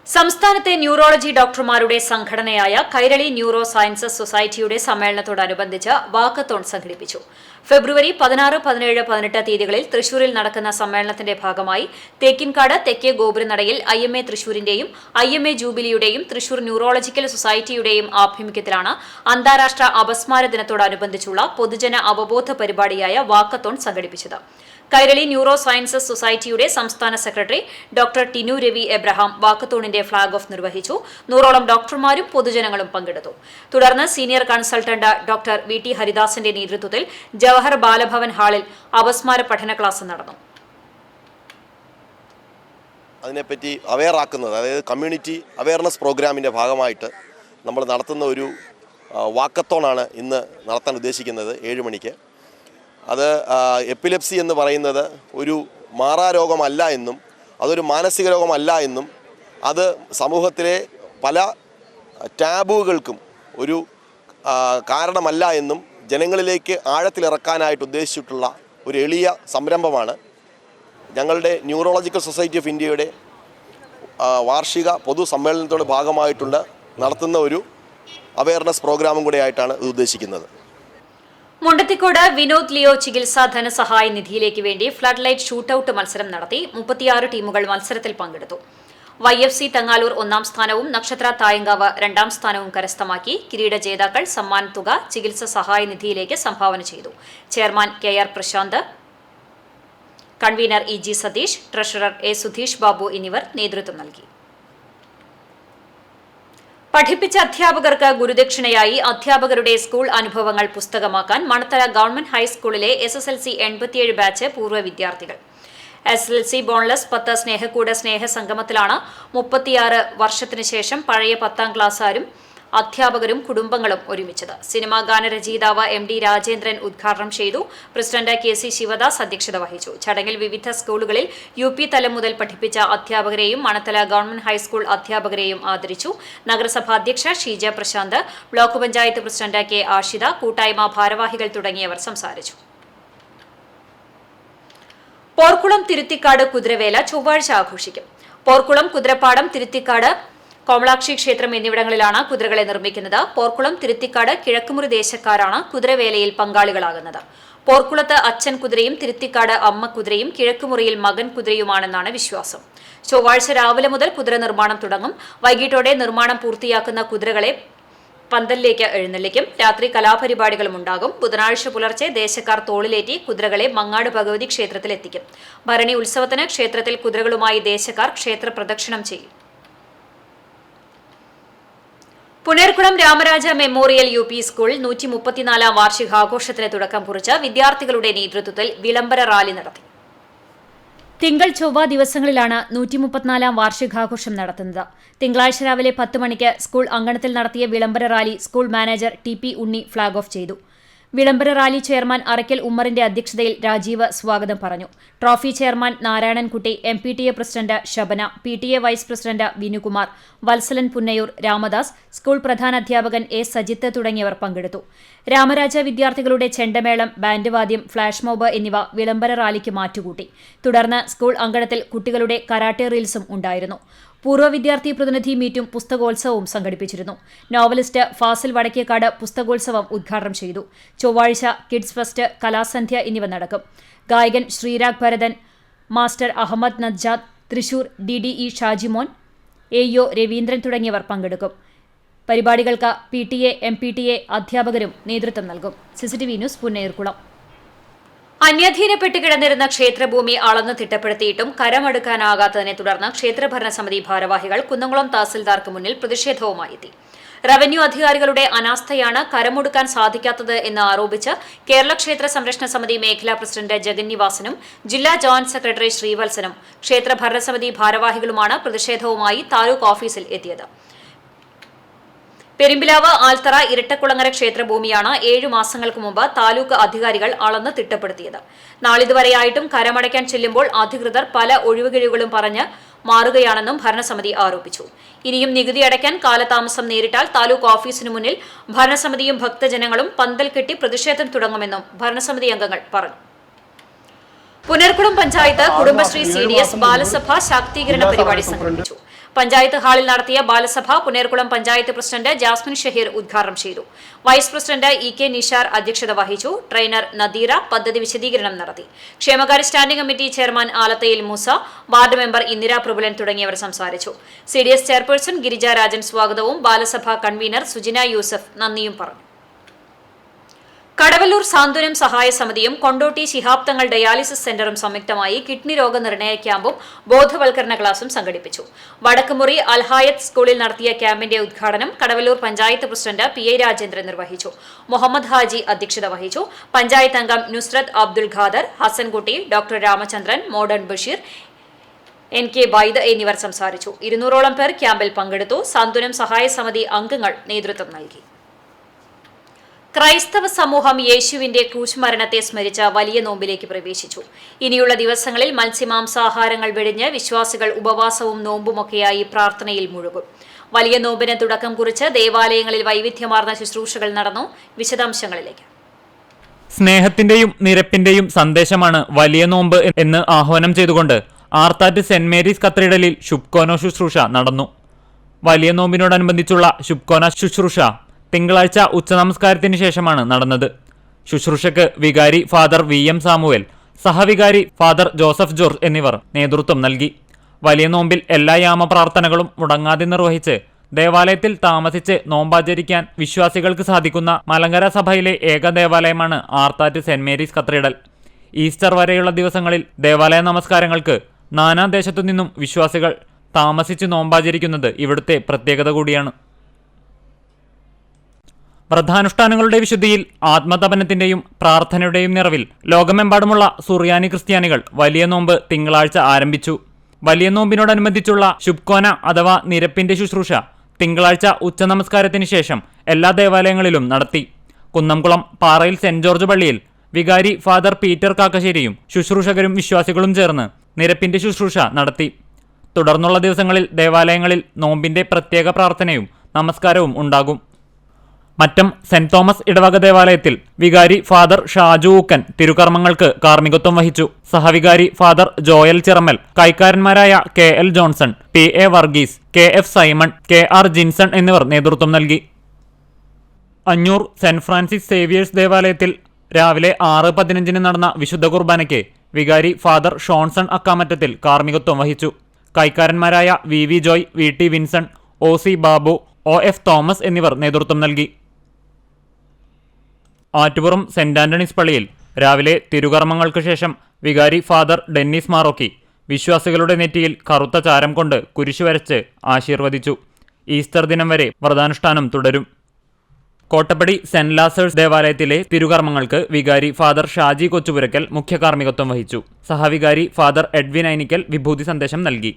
സംസ്ഥാനത്തെ ന്യൂറോളജി ഡോക്ടർമാരുടെ സംഘടനയായ കൈരളി ന്യൂറോ സയൻസസ് സൊസൈറ്റിയുടെ സമ്മേളനത്തോടനുബന്ധിച്ച് വാക്കത്തോൺ സംഘടിപ്പിച്ചു. ഫെബ്രുവരി 16, 17, 18 തീയതികളിൽ തൃശൂരിൽ നടക്കുന്ന സമ്മേളനത്തിന്റെ ഭാഗമായി തേക്കിൻകാട് തെക്കേ ഗോപുരനടയിൽ IMA തൃശൂരിന്റെയും IMA ജൂബിലിയുടെയും തൃശൂർ ന്യൂറോളജിക്കൽ സൊസൈറ്റിയുടെയും ആഭിമുഖ്യത്തിലാണ് അന്താരാഷ്ട്ര അപസ്മാര ദിനത്തോടനുബന്ധിച്ചുള്ള പൊതുജന അവബോധ പരിപാടിയായ വാക്കത്തോൺ സംഘടിപ്പിച്ചത്. കൈരളി ന്യൂറോ സയൻസസ് സൊസൈറ്റിയുടെ സംസ്ഥാന secretary doctor Tinu Ravi Abraham വാക്കത്തോണിന്റെ ഫ്ളാഗ് ഓഫ് നിർവഹിച്ചു. 100ഓളം ഡോക്ടർമാരും പൊതുജനങ്ങളും പങ്കെടുത്തു. തുടർന്ന് senior consultant doctor V T ഹരിദാസിന്റെ നേതൃത്വത്തിൽ ജവഹർ ബാലഭവൻ ഹാളിൽ അപസ്മാര പഠന ക്ലാസ് നടന്നു. അതിനെപ്പറ്റി അവെയറാക്കുന്നത്, അതായത് കമ്മ്യൂണിറ്റി അവെയർനെസ് പ്രോഗ്രാമിൻ്റെ ഭാഗമായിട്ട് നമ്മൾ നടത്തുന്ന ഒരു വാക്കത്തോണാണ് ഇന്ന് നടത്താൻ ഉദ്ദേശിക്കുന്നത് 7 മണിക്ക്. അത് എപ്പിലെപ്സി എന്ന് പറയുന്നത് ഒരു മാറാരോഗമല്ല എന്നും അതൊരു മാനസിക രോഗമല്ല എന്നും അത് സമൂഹത്തിലെ പല ടാബുകൾക്കും ഒരു കാരണമല്ല എന്നും ജനങ്ങളിലേക്ക് ആഴത്തിലിറക്കാനായിട്ട് ഉദ്ദേശിച്ചിട്ടുള്ള ഒരു എളിയ സംരംഭമാണ്. ഞങ്ങളുടെ ന്യൂറോളജിക്കൽ സൊസൈറ്റി ഓഫ് ഇന്ത്യയുടെ വാർഷിക പൊതുസമ്മേളനത്തോട് ഭാഗമായിട്ടുള്ള നടത്തുന്ന ഒരു അവെയർനെസ് പ്രോഗ്രാമും കൂടെ ആയിട്ടാണ് ഇത് ഉദ്ദേശിക്കുന്നത്. മുണ്ടത്തിക്കോട് വിനോദ് ലിയോ ചികിത്സാ ധനസഹായ നിധിയിലേക്ക് വേണ്ടി ഫ്ലഡ് ലൈറ്റ് ഷൂട്ടൌട്ട് മത്സരം നടത്തി. 36 ടീമുകൾ മത്സരത്തിൽ പങ്കെടുത്തു. YFC തങ്ങാലൂർ 1ാം സ്ഥാനവും നക്ഷത്ര തായങ്കാവ് 2ാം സ്ഥാനവും കരസ്ഥമാക്കി. കിരീട ജേതാക്കൾ സമ്മാനത്തുക ചികിത്സാ സഹായ നിധിയിലേക്ക് സംഭാവന ചെയ്തു. Chairman KR Prashanth, convenor EG Satheesh, treasurer A Sudheesh Babu എന്നിവർ നേതൃത്വം നൽകി. പഠിപ്പിച്ച അധ്യാപകർക്ക് ഗുരുദക്ഷിണയായി അധ്യാപകരുടെ സ്കൂൾ അനുഭവങ്ങൾ പുസ്തകമാക്കാൻ മണത്തല ഗവൺമെന്റ് ഹൈസ്കൂളിലെ SSLC 87 ബാച്ച് പൂർവ്വ വിദ്യാർത്ഥികൾ. SSLC ബോൺലെസ് 10 സ്നേഹക്കൂട് സ്നേഹസംഗമത്തിലാണ് 36 വർഷത്തിനു ശേഷം പഴയ 10ാം ക്ലാസ്സുകാരും അധ്യാപകരും കുടുംബങ്ങളും ഒരുമിച്ചത്. സിനിമാ ഗാനരചയിതാവ് MD രാജേന്ദ്രൻ ഉദ്ഘാടനം ചെയ്തു. പ്രസിഡന്റ് KC ശിവദാസ് അധ്യക്ഷത വഹിച്ചു. ചടങ്ങിൽ വിവിധ സ്കൂളുകളിൽ UP തലം മുതൽ പഠിപ്പിച്ച അധ്യാപകരെയും മണത്തല ഗവൺമെന്റ് ഹൈസ്കൂൾ അധ്യാപകരെയും ആദരിച്ചു. നഗരസഭാ അധ്യക്ഷ Sheeja Prashanth, block panchayat president K Ashitha, കൂട്ടായ്മ ഭാരവാഹികൾ തുടങ്ങിയവർ സംസാരിച്ചു. പോർക്കുളം തിരുത്തിക്കാട് കുതിരവേല ചൊവ്വാഴ്ച ആഘോഷിക്കും. പോർക്കുളം, കുതിരപ്പാടം, തിരുത്തിക്കാട്, കോമളാക്ഷി ക്ഷേത്രം എന്നിവിടങ്ങളിലാണ് കുതിരകളെ നിർമ്മിക്കുന്നത്. പോർക്കുളം, തിരുത്തിക്കാട് കിഴക്കുമുറി ദേശക്കാരാണ് കുതിരവേലയിൽ പങ്കാളികളാകുന്നത്. പോർക്കുളത്ത് അച്ഛൻ കുതിരയും തിരുത്തിക്കാട് അമ്മ കുതിരയും കിഴക്കുമുറിയിൽ മകൻ കുതിരയുമാണെന്നാണ് വിശ്വാസം. ചൊവ്വാഴ്ച രാവിലെ മുതൽ കുതിര നിർമ്മാണം തുടങ്ങും. വൈകിട്ടോടെ നിർമ്മാണം പൂർത്തിയാക്കുന്ന കുതിരകളെ പന്തലിലേക്ക് എഴുന്നള്ളിക്കും. രാത്രി കലാപരിപാടികളും ഉണ്ടാകും. ബുധനാഴ്ച പുലർച്ചെ ദേശക്കാർ തോളിലേറ്റി കുതിരകളെ മങ്ങാട് ഭഗവതി ക്ഷേത്രത്തിലെത്തിക്കും. ഭരണി ഉത്സവത്തിന് ക്ഷേത്രത്തിൽ കുതിരകളുമായി ദേശക്കാർ ക്ഷേത്ര പ്രദക്ഷിണം ചെയ്യും. Punerkulam Ramaraja memorial UP school 134ാം വാർഷികാഘോഷത്തിന് തുടക്കം കുറിച്ച് വിദ്യാർത്ഥികളുടെ നേതൃത്വത്തിൽ വിളംബര റാലി നടത്തി. തിങ്കൾ, ചൊവ്വ ദിവസങ്ങളിലാണ് 134ാം വാർഷികാഘോഷം നടത്തുന്നത്. തിങ്കളാഴ്ച രാവിലെ 10 മണിക്ക് സ്കൂൾ അങ്കണത്തിൽ നടത്തിയ വിളംബര റാലി സ്കൂൾ മാനേജർ TP ഉണ്ണി ഫ്ളാഗ് ഓഫ് ചെയ്തു. വിളംബര റാലി ചെയർമാൻ അറയ്ക്കൽ ഉമ്മറിന്റെ അധ്യക്ഷതയിൽ രാജീവ് സ്വാഗതം പറഞ്ഞു. Trophy chairman Narayanankutty, MPTA president Shabana, PTA vice president Vinukumar, Valsalan Punnayur, Ramadas, school പ്രധാനാധ്യാപകൻ A സജിത്ത് തുടങ്ങിയവർ പങ്കെടുത്തു. രാമരാജ വിദ്യാർത്ഥികളുടെ ചെണ്ടമേളം, ബാൻഡ് വാദ്യം, ഫ്ളാഷ് മോബ് എന്നിവ വിളംബര റാലിക്ക് മാറ്റുകൂട്ടി. തുടർന്ന് സ്കൂൾ അങ്കണത്തിൽ കുട്ടികളുടെ കരാട്ടെ റീൽസും ഉണ്ടായിരുന്നു. പൂർവ്വ വിദ്യാർത്ഥി പ്രതിനിധി മീറ്റും പുസ്തകോത്സവവും സംഘടിപ്പിച്ചിരുന്നു. നോവലിസ്റ്റ് ഫാസിൽ വടക്കേക്കാട് പുസ്തകോത്സവം ഉദ്ഘാടനം ചെയ്തു. ചൊവ്വാഴ്ച കിഡ്സ് ഫെസ്റ്റ്, കലാസന്ധ്യ എന്നിവ നടക്കും. ഗായകൻ Sreerag Bharathan, master Ahammed Najjad, Thrissur DDE Shajimon, AO Raveendran തുടങ്ങിയവർ പങ്കെടുക്കും. പരിപാടികൾക്ക് PTA, MPTA അധ്യാപകരും നേതൃത്വം നൽകും. CCTV news, Punnerkulam. അന്യാധീനപ്പെട്ട് കിടന്നിരുന്ന ക്ഷേത്രഭൂമി അളന്ന് തിട്ടപ്പെടുത്തിയിട്ടും കരമടുക്കാനാകാത്തതിനെ തുടർന്ന് ക്ഷേത്രഭരണസമിതി ഭാരവാഹികൾ കുന്നംകുളം തഹസിൽദാർക്ക് മുന്നിൽ പ്രതിഷേധവുമായി എത്തി. റവന്യൂ അധികാരികളുടെ അനാസ്ഥയാണ് കരമൊടുക്കാൻ സാധിക്കാത്തത് എന്ന് ആരോപിച്ച് കേരള ക്ഷേത്ര സംരക്ഷണ സമിതി മേഖലാ പ്രസിഡന്റ് ജഗന്നിവാസനും ജില്ലാ ജോയിന്റ് സെക്രട്ടറി ശ്രീവത്സനും ക്ഷേത്രഭരണസമിതി ഭാരവാഹികളുമാണ് പ്രതിഷേധവുമായി താലൂക്ക് ഓഫീസിൽ എത്തിയത്. പെരുമ്പിലാവ്, ആൽത്തറ, ഇരട്ടക്കുളങ്ങര ക്ഷേത്രഭൂമിയാണ് 7 മാസങ്ങൾക്ക് മുമ്പ് താലൂക്ക് അധികാരികൾ അളന്ന് തിട്ടപ്പെടുത്തിയത്. നാളിതുവരെയായിട്ടും കരമടയ്ക്കാൻ ചെല്ലുമ്പോൾ അധികൃതർ പല ഒഴിവുകഴിവുകളും പറഞ്ഞ് മാറുകയാണെന്നും ഭരണസമിതി ആരോപിച്ചു. ഇനിയും നികുതി അടയ്ക്കാൻ കാലതാമസം നേരിട്ടാൽ താലൂക്ക് ഓഫീസിനു മുന്നിൽ ഭരണസമിതിയും ഭക്തജനങ്ങളും പന്തൽ കെട്ടി പ്രതിഷേധം തുടങ്ങുമെന്നും ഭരണസമിതി അംഗങ്ങൾ പറഞ്ഞു. പുനർകുളം പഞ്ചായത്ത് കുടുംബശ്രീ CDS ബാലസഭ ശാക്തീകരണ പരിപാടി സംഘടിപ്പിച്ചു. പഞ്ചായത്ത് ഹാളിൽ നടത്തിയ ബാലസഭ പുനേർകുളം പഞ്ചായത്ത് പ്രസിഡന്റ് ജാസ്മിൻ ഷഹീർ ഉദ്ഘാടനം ചെയ്തു. വൈസ് പ്രസിഡന്റ് EK നിഷാർ അധ്യക്ഷത വഹിച്ചു. ട്രെയിനർ നദീറ പദ്ധതി വിശദീകരണം നടത്തി. ക്ഷേമകാര്യ standing committee chairman ആലത്തയിൽ Musa, ward member Indira Prabhulan തുടങ്ങിയവർ സംസാരിച്ചു. CDS ചെയർപേഴ്സൺ ഗിരിജ രാജൻ സ്വാഗതവും ബാലസഭ കൺവീനർ സുജിന യൂസഫ് നന്ദിയും പറഞ്ഞു. കടവല്ലൂർ സാന്ത്വനം സഹായ സമിതിയും കൊണ്ടോട്ടി ശിഹാബ് തങ്ങൾ ഡയാലിസിസ് സെന്ററും സംയുക്തമായി കിഡ്നി രോഗനിർണയ ക്യാമ്പും ബോധവൽക്കരണ ക്ലാസും സംഘടിപ്പിച്ചു. വടക്കുമുറി അൽഹായത്ത് സ്കൂളിൽ നടത്തിയ ക്യാമ്പിന്റെ ഉദ്ഘാടനം കടവല്ലൂർ പഞ്ചായത്ത് പ്രസിഡന്റ് PI രാജേന്ദ്രൻ നിർവഹിച്ചു. മുഹമ്മദ് ഹാജി അധ്യക്ഷത വഹിച്ചു. പഞ്ചായത്ത് അംഗം നുസ്രത്ത് അബ്ദുൽ ഖാദർ, ഹസൻകുട്ടി, ഡോക്ടർ രാമചന്ദ്രൻ, മോഡൻ ബഷീർ, NK വൈദ് എന്നിവർ സംസാരിച്ചു. 200ഓളം പേർ ക്യാമ്പിൽ പങ്കെടുത്തു. സാന്ത്വനം സഹായ സമിതി അംഗങ്ങൾ നേതൃത്വം നൽകി. ക്രൈസ്തവ സമൂഹം യേശുവിന്റെ ക്രൂശുമരണത്തെ സ്മരിച്ച വലിയ നോമ്പിലേക്ക് പ്രവേശിച്ചു. ഇനിയുള്ള ദിവസങ്ങളിൽ മത്സ്യമാംസാഹാരങ്ങൾ വെടിഞ്ഞ് വിശ്വാസികൾ ഉപവാസവും നോമ്പുമൊക്കെയായി പ്രാർത്ഥനയിൽ മുഴുകും. വലിയ നോമ്പിന് തുടക്കം കുറിച്ച് ദേവാലയങ്ങളിൽ വൈവിധ്യമാർന്ന ശുശ്രൂഷകൾ നടന്നു. വിശദാംശങ്ങളിലേക്ക്. സ്നേഹത്തിന്റെയും നിരപ്പിന്റെയും സന്ദേശമാണ് വലിയ നോമ്പ് എന്ന് ആഹ്വാനം ചെയ്തുകൊണ്ട് ആർത്താറ്റ് സെന്റ് മേരീസ് കത്തീഡ്രലിൽ ശുഭ്കോന ശുശ്രൂഷ നടന്നു. വലിയ നോമ്പിനോടനുബന്ധിച്ചുള്ള ശുഭ്കോന ശുശ്രൂഷ തിങ്കളാഴ്ച ഉച്ചനമസ്കാരത്തിന് ശേഷമാണ് നടന്നത്. ശുശ്രൂഷയ്ക്ക് വികാരി ഫാദർ VM സാമുവേൽ, സഹവികാരി ഫാദർ ജോസഫ് ജോർജ് എന്നിവർ നേതൃത്വം നൽകി. വലിയ നോമ്പിൽ എല്ലാ യാമപ്രാർത്ഥനകളും മുടങ്ങാതെ നിർവഹിച്ച് ദേവാലയത്തിൽ താമസിച്ച് നോമ്പാചരിക്കാൻ വിശ്വാസികൾക്ക് സാധിക്കുന്ന മലങ്കര സഭയിലെ ഏക ദേവാലയമാണ് Arthat saint Mary's cathedral. Easter വരെയുള്ള ദിവസങ്ങളിൽ ദേവാലയ നമസ്കാരങ്ങൾക്ക് നാനാദേശത്തു നിന്നും വിശ്വാസികൾ താമസിച്ച് നോമ്പാചരിക്കുന്നത് ഇവിടുത്തെ പ്രത്യേകത കൂടിയാണ്. വ്രതാനുഷ്ഠാനങ്ങളുടെ വിശുദ്ധിയിൽ ആത്മതപനത്തിന്റെയും പ്രാർത്ഥനയുടെയും നിറവിൽ ലോകമെമ്പാടുമുള്ള സുറിയാനി ക്രിസ്ത്യാനികൾ വലിയ നോമ്പ് തിങ്കളാഴ്ച ആരംഭിച്ചു. വലിയ നോമ്പിനോടനുബന്ധിച്ചുള്ള ശുഭ്കോന അഥവാ നിരപ്പിന്റെ ശുശ്രൂഷ തിങ്കളാഴ്ച ഉച്ചനമസ്കാരത്തിന് ശേഷം എല്ലാ ദേവാലയങ്ങളിലും നടത്തി. കുന്നംകുളം പാറയിൽ സെന്റ് ജോർജ് പള്ളിയിൽ വികാരി ഫാദർ പീറ്റർ കാക്കശ്ശേരിയും ശുശ്രൂഷകരും വിശ്വാസികളും ചേർന്ന് നിരപ്പിന്റെ ശുശ്രൂഷ നടത്തി. തുടർന്നുള്ള ദിവസങ്ങളിൽ ദേവാലയങ്ങളിൽ നോമ്പിന്റെ പ്രത്യേക പ്രാർത്ഥനയും നമസ്കാരവും ഉണ്ടാകും. മറ്റം സെന്റ് തോമസ് ഇടവക ദേവാലയത്തിൽ വികാരി ഫാദർ ഷാജു ഊക്കൻ തിരുകർമ്മങ്ങൾക്ക് കാർമ്മികത്വം വഹിച്ചു. സഹവികാരി ഫാദർ ജോയൽ ചിറമ്മൽ, കൈക്കാരന്മാരായ KL Johnson, PA Varghese, KF Simon, KR Jinson എന്നിവർ നേതൃത്വം നൽകി. അഞ്ഞൂർ സെന്റ് ഫ്രാൻസിസ് സേവിയേഴ്സ് ദേവാലയത്തിൽ രാവിലെ 6:15 നടന്ന വിശുദ്ധ കുർബാനയ്ക്ക് വികാരി ഫാദർ ഷോൺസൺ അക്കാമറ്റത്തിൽ കാർമ്മികത്വം വഹിച്ചു. കൈക്കാരന്മാരായ VV Joy, VT Vinson, OC Babu, OF Thomas എന്നിവർ നേതൃത്വം നൽകി. ആറ്റുപുറം സെന്റ് ആന്റണീസ് പള്ളിയിൽ രാവിലെ തിരുകർമ്മങ്ങൾക്ക് ശേഷം വികാരി ഫാദർ ഡെന്നിസ് മാറോക്കി വിശ്വാസികളുടെ നെറ്റിയിൽ കറുത്ത ചാരം കൊണ്ട് കുരിശു വരച്ച് ആശീർവദിച്ചു. ഈസ്റ്റർ ദിനം വരെ വ്രതാനുഷ്ഠാനം തുടരും. കോട്ടപ്പടി സെന്റ് ലാസേഴ്സ് ദേവാലയത്തിലെ തിരുകർമ്മങ്ങൾക്ക് വികാരി ഫാദർ ഷാജി കൊച്ചുപുരക്കൽ മുഖ്യ കാർമ്മികത്വം വഹിച്ചു. സഹവികാരി ഫാദർ എഡ്വിൻ ഐനിക്കൽ വിഭൂതി സന്ദേശം നൽകി.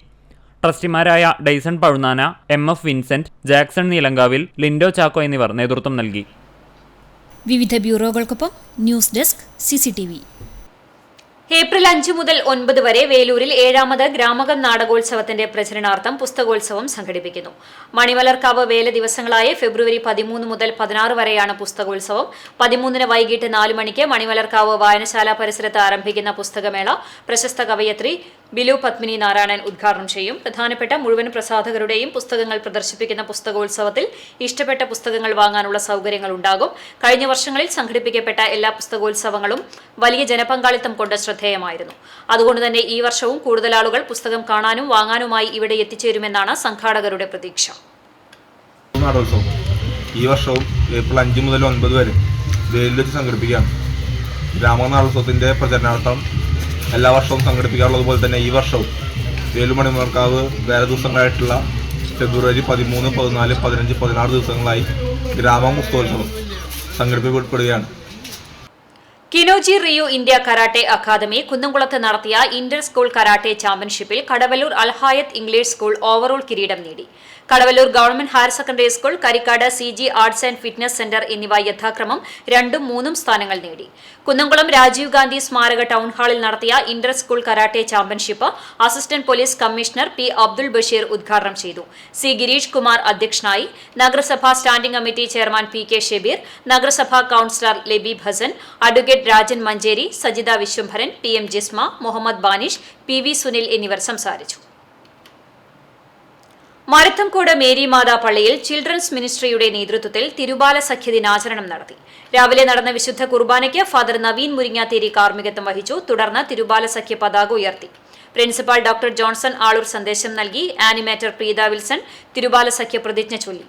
ട്രസ്റ്റിമാരായ Dyson Pazhunnana, MF Vincent, Jackson Neelankavil, Lindo Chacko എന്നിവർ നേതൃത്വം നൽകി. വിവിധ ബ്യൂറോകൾക്കൊപ്പം ന്യൂസ് ഡെസ്ക് CCTV. ഏപ്രിൽ 5 മുതൽ 9 വരെ വേലൂരിൽ 7ാമത് ഗ്രാമകം നാടകോത്സവത്തിന്റെ പ്രചരണാർത്ഥം പുസ്തകോത്സവം സംഘടിപ്പിക്കുന്നു. മണിമലർക്കാവ് വേല ദിവസങ്ങളായ ഫെബ്രുവരി 13 മുതൽ 16 വരെയാണ് പുസ്തകോത്സവം. 13 വൈകിട്ട് 4 മണിക്ക് മണിമലർക്കാവ് വായനശാല പരിസരത്ത് ആരംഭിക്കുന്ന പുസ്തകമേള പ്രശസ്ത കവയത്രി ബിലു പത്മിനി നാരായണൻ ഉദ്ഘാടനം ചെയ്യും. പ്രധാനപ്പെട്ട മുഴുവൻ പ്രസാധകരുടെയും പുസ്തകങ്ങൾ പ്രദർശിപ്പിക്കുന്ന പുസ്തകോത്സവത്തിൽ ഇഷ്ടപ്പെട്ട പുസ്തകങ്ങൾ വാങ്ങാനുള്ള സൗകര്യങ്ങൾ ഉണ്ടാകും. കഴിഞ്ഞ വർഷങ്ങളിൽ സംഘടിപ്പിക്കപ്പെട്ട എല്ലാ പുസ്തകോത്സവങ്ങളും വലിയ ജനപങ്കാളിത്തം കൊണ്ട് ശ്രദ്ധേയമായിരുന്നു. അതുകൊണ്ട് തന്നെ ഈ വർഷവും കൂടുതൽ ആളുകൾ പുസ്തകം കാണാനും വാങ്ങാനുമായി ഇവിടെ എത്തിച്ചേരുമെന്നാണ് സംഘാടകരുടെ പ്രതീക്ഷ. ഈ വർഷവും ഏപ്രിൽ 5 മുതൽ 9 വരെ വേലൂരിൽ സംഘടിപ്പിക്കുകയാണ്. ഗ്രാമനാടോത്സവത്തിന്റെ പ്രചരണാർത്ഥം എല്ലാ വർഷവും സംഘടിപ്പിക്കാറുള്ളതുപോലെ തന്നെ ഈ വർഷവും വേലൂർ മണിമലർക്കാവ് വേല ദിവസങ്ങളായിട്ടുള്ള ഫെബ്രുവരി 13, 14, 15, 16 ദിവസങ്ങളായി ഗ്രാമോത്സവോത്സവം സംഘടിപ്പിക്കപ്പെടുകയാണ്. കിനോജി റിയു ഇന്ത്യ കരാട്ടെ അക്കാദമി കുന്നംകുളത്ത് നടത്തിയ ഇന്റർ സ്കൂൾ കരാട്ടെ ചാമ്പ്യൻഷിപ്പിൽ കടവല്ലൂർ അൽഹായത്ത് ഇംഗ്ലീഷ് സ്കൂൾ ഓവറോൾ കിരീടം നേടി. Kadavallur government higher secondary school, Karikkad CG arts and fitness centre എന്നിവ യഥാക്രമം 2ഉം 3ഉം സ്ഥാനങ്ങൾ നേടി. കുന്നംകുളം രാജീവ് ഗാന്ധി സ്മാരക ടൗൺ ഹാളിൽ നടത്തിയ inter school karate championship assistant police commissioner P. Abdul Basheer ഉദ്ഘാടനം ചെയ്തു. C. ഗിരീഷ് കുമാർ അധ്യക്ഷനായി. നഗരസഭാ standing committee chairman PK Shebeer, നഗരസഭാ councillor Labeeb Hassan, advocate Rajan Manjeri, Sajitha Vishwambharan, PM Jisma, Muhammad Banish, PV Sunil എന്നിവർ സംസാരിച്ചു. മരത്തംകോട് മേരി മാതാ പള്ളിയിൽ ചിൽഡ്രൻസ് മിനിസ്ട്രിയുടെ നേതൃത്വത്തിൽ തിരുബാല സഖ്യ ദിനാചരണം നടത്തി. രാവിലെ നടന്ന വിശുദ്ധ കുർബാനയ്ക്ക് ഫാദർ നവീൻ മുരിങ്ങാത്തേരി കാർമ്മികത്വം വഹിച്ചു. തുടർന്ന് തിരുബാല സഖ്യ പതാക ഉയർത്തി. പ്രിൻസിപ്പാൾ ഡോക്ടർ ജോൺസൺ ആളൂർ സന്ദേശം നൽകി. ആനിമേറ്റർ പ്രീത വിൽസൺ തിരുബാല സഖ്യ പ്രതിജ്ഞ ചൊല്ലി.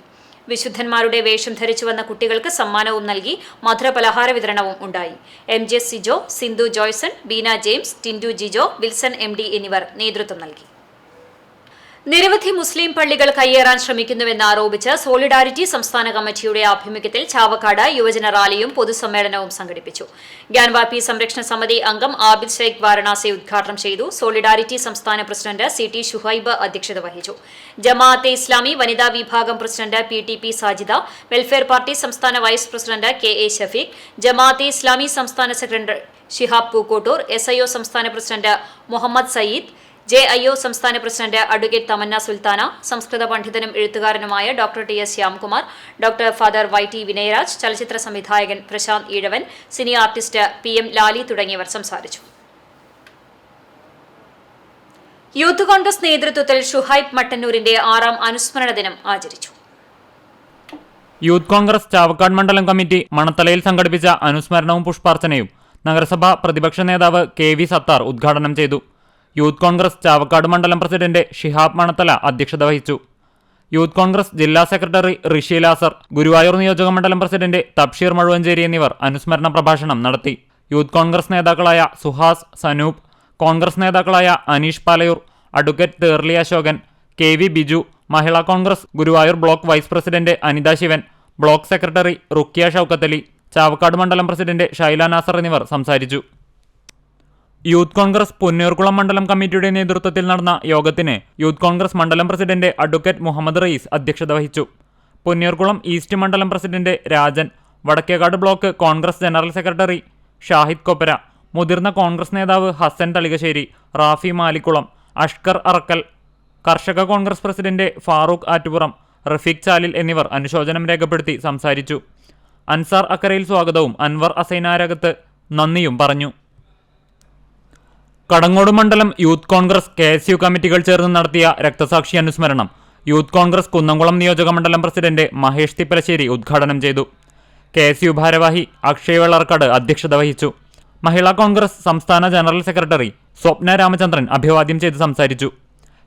വിശുദ്ധന്മാരുടെ വേഷം ധരിച്ചുവന്ന കുട്ടികൾക്ക് സമ്മാനവും നൽകി മധുരപലഹാര വിതരണവും ഉണ്ടായി. MJ Sijo, Sindhu Joyson, Beena James, Tindu Jijo, Wilson MD എന്നിവർ നേതൃത്വം നൽകി. നിരവധി മുസ്ലിം പള്ളികൾ കയ്യേറാൻ ശ്രമിക്കുന്നുവെന്ന് ആരോപിച്ച് സോളിഡാരിറ്റി സംസ്ഥാന കമ്മിറ്റിയുടെ ആഭിമുഖ്യത്തിൽ ചാവക്കാട് യുവജന റാലിയും പൊതുസമ്മേളനവും സംഘടിപ്പിച്ചു. ഗ്യാൻവാപ്പി സംരക്ഷണ സമിതി അംഗം ആബിദ് ഷെയ്ഖ് വാരണാസി ഉദ്ഘാടനം ചെയ്തു. സോളിഡാരിറ്റി സംസ്ഥാന പ്രസിഡന്റ് CT ഷുഹൈബ് അധ്യക്ഷത വഹിച്ചു. ജമാഅത്തെ ഇസ്ലാമി വനിതാ വിഭാഗം president PTP Sajida, welfare party സംസ്ഥാന vice president KA Shafeeq, Jamaat-e Islami സംസ്ഥാന സെക്രട്ടറി ഷിഹാബ് പൂക്കോട്ടൂർ, SIO സംസ്ഥാന പ്രസിഡന്റ് മുഹമ്മദ് സയ്യിദ്, JIO സംസ്ഥാന പ്രസിഡന്റ് അഡ്വക്കേറ്റ് തമന്ന സുൽത്താന, സംസ്കൃത പണ്ഡിതനും എഴുത്തുകാരനുമായ doctor TS Shyamkumar, doctor father YT Vinayaraj, ചലച്ചിത്ര സംവിധായകൻ Prashanth Eezhavan, cine artist PM Lali തുടങ്ങിയവർ സംസാരിച്ചു. യൂത്ത് കോൺഗ്രസ് നേതൃത്വത്തിൽ ഷുഹൈബ് മട്ടന്നൂരിന്റെ 6ാം അനുസ്മരണ ദിനം ആചരിച്ചു. യൂത്ത് കോൺഗ്രസ് ചാവക്കാട് മണ്ഡലം കമ്മിറ്റി മണത്തലയിൽ സംഘടിപ്പിച്ച അനുസ്മരണവും പുഷ്പാർച്ചനയും നഗരസഭാ പ്രതിപക്ഷ നേതാവ് KV സത്താർ ഉദ്ഘാടനം ചെയ്തു. യൂത്ത് കോൺഗ്രസ് ചാവക്കാട് മണ്ഡലം പ്രസിഡന്റ് ഷിഹാബ് മണത്തല അധ്യക്ഷത വഹിച്ചു. യൂത്ത് കോൺഗ്രസ് ജില്ലാ സെക്രട്ടറി ഋഷി ലാസർ, ഗുരുവായൂർ നിയോജക മണ്ഡലം പ്രസിഡന്റ് തബ്ഷീർ മഴുവഞ്ചേരി എന്നിവർ അനുസ്മരണ പ്രഭാഷണം നടത്തി. യൂത്ത് കോൺഗ്രസ് നേതാക്കളായ സുഹാസ്, സനൂപ്, കോൺഗ്രസ് നേതാക്കളായ Aneesh Palayur, advocate Therly Ashokan, KV Biju, Mahila Congress Guruvayur block vice president Anitha Sivan, block secretary Rukkiya Shoukathali, Chavakkad മണ്ഡലം പ്രസിഡന്റ് ഷൈല നാസർ എന്നിവർ സംസാരിച്ചു. യൂത്ത് കോൺഗ്രസ് പുന്നൂർകുളം മണ്ഡലം കമ്മിറ്റിയുടെ നേതൃത്വത്തിൽ നടന്ന യോഗത്തിന് യൂത്ത് കോൺഗ്രസ് മണ്ഡലം പ്രസിഡന്റ് അഡ്വക്കേറ്റ് മുഹമ്മദ് റയീസ് അധ്യക്ഷത വഹിച്ചു. പുന്നൂർകുളം ഈസ്റ്റ് മണ്ഡലം president Rajan, Vadakkekad block Congress general secretary Shahid Koppara, മുതിർന്ന കോൺഗ്രസ് നേതാവ് ഹസൻ തളികശ്ശേരി, റാഫി മാലിക്കുളം, അഷ്കർ അറക്കൽ, കർഷക കോൺഗ്രസ് പ്രസിഡന്റ് ഫാറൂഖ് ആറ്റുപുറം, റഫീഖ് ചാലിൽ എന്നിവർ അനുശോചനം രേഖപ്പെടുത്തി സംസാരിച്ചു. അൻസാർ അക്കരയിൽ സ്വാഗതവും അൻവർ അസൈനാരകത്ത് നന്ദിയും പറഞ്ഞു. കടങ്ങോട് മണ്ഡലം യൂത്ത് കോൺഗ്രസ് KSU കമ്മിറ്റികൾ ചേർന്ന് നടത്തിയ രക്തസാക്ഷി അനുസ്മരണം യൂത്ത് കോൺഗ്രസ് കുന്നംകുളം നിയോജക മണ്ഡലം പ്രസിഡന്റ് മഹേഷ് തിപ്പലശ്ശേരി ഉദ്ഘാടനം ചെയ്തു. KSU ഭാരവാഹി അക്ഷയ് വെള്ളർക്കാട് അധ്യക്ഷത വഹിച്ചു. മഹിളാ കോൺഗ്രസ് സംസ്ഥാന ജനറൽ സെക്രട്ടറി സ്വപ്ന രാമചന്ദ്രൻ അഭിവാദ്യം ചെയ്ത് സംസാരിച്ചു.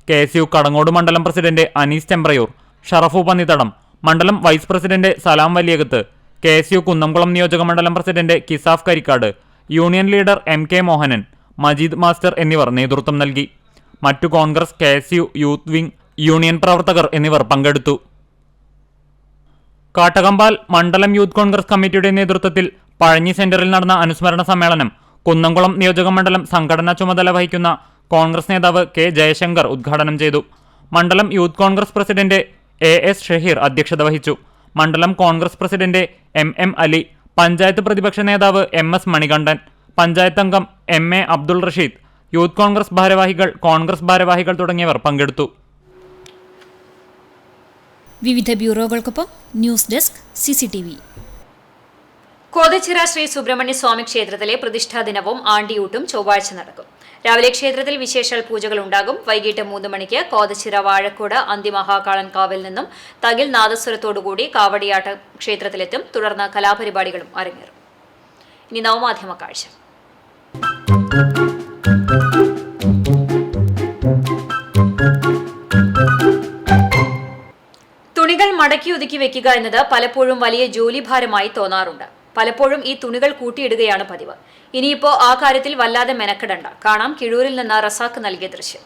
KSU കടങ്ങോട് മണ്ഡലം പ്രസിഡന്റ് അനീസ് ചെമ്പ്രയൂർ, ഷറഫു പന്നിത്തടം, മണ്ഡലം വൈസ് പ്രസിഡന്റ് സലാം വലിയകത്ത്, KSU കുന്നംകുളം നിയോജക മണ്ഡലം president Kisaf Karikkad, union leader MK Mohanan, Majeed master എന്നിവർ നേതൃത്വം നൽകി. മറ്റു Congress, KSU youth wing, union പ്രവർത്തകർ എന്നിവർ പങ്കെടുത്തു. കാട്ടകമ്പാൽ മണ്ഡലം യൂത്ത് കോൺഗ്രസ് കമ്മിറ്റിയുടെ നേതൃത്വത്തിൽ പഴഞ്ഞി സെന്ററിൽ നടന്ന അനുസ്മരണ സമ്മേളനം കുന്നംകുളം നിയോജക മണ്ഡലം സംഘടനാ ചുമതല വഹിക്കുന്ന കോൺഗ്രസ് നേതാവ് K ജയശങ്കർ ഉദ്ഘാടനം ചെയ്തു. മണ്ഡലം youth Congress president AS Shaheer അധ്യക്ഷത വഹിച്ചു. മണ്ഡലം കോൺഗ്രസ് പ്രസിഡന്റ് MM അലി, പഞ്ചായത്ത് പ്രതിപക്ഷ നേതാവ് MS മണികണ്ഠൻ, പഞ്ചായത്ത് അംഗം MA അബ്ദുൾ റഷീദ്, യൂത്ത് കോൺഗ്രസ് ഭാരവാഹികൾ തുടങ്ങിയവർ പങ്കെടുത്തു. വിവിധ ബ്യൂറോകൾക്കൊപ്പം news desk CCTV. Kothachira Sree Subrahmanya Swamy ക്ഷേത്രത്തിലെ പ്രതിഷ്ഠാ ദിനവും ആണ്ടിയൂട്ടും ചൊവ്വാഴ്ച നടക്കും. രാവിലെ ക്ഷേത്രത്തിൽ വിശേഷാൽ പൂജകൾ ഉണ്ടാകും. വൈകിട്ട് 3 മണിക്ക് കോതച്ചിറ വാഴക്കോട് അന്തിമഹാകാളൻ കാവിൽ നിന്നും തകിൽ നാദസ്വരത്തോടുകൂടി കാവടിയാട്ട ക്ഷേത്രത്തിലെത്തും. തുടർന്ന് കലാപരിപാടികളും അരങ്ങേറും. ഇനി നവമാധ്യമ കാഴ്ച. തുണികൾ മടക്കി ഒതുക്കി വെക്കുക എന്നത് പലപ്പോഴും വലിയ ജോലിഭാരമായി തോന്നാറുണ്ട്. പലപ്പോഴും ഈ തുണികൾ കൂട്ടിയിടുകയാണ് പതിവ്. ഇനിയിപ്പോ ആ കാര്യത്തിൽ വല്ലാതെ മെനക്കെടണ്ട. കാണാം കിഴൂരിൽ നിന്ന് റസാക്ക് നൽകിയ ദൃശ്യം.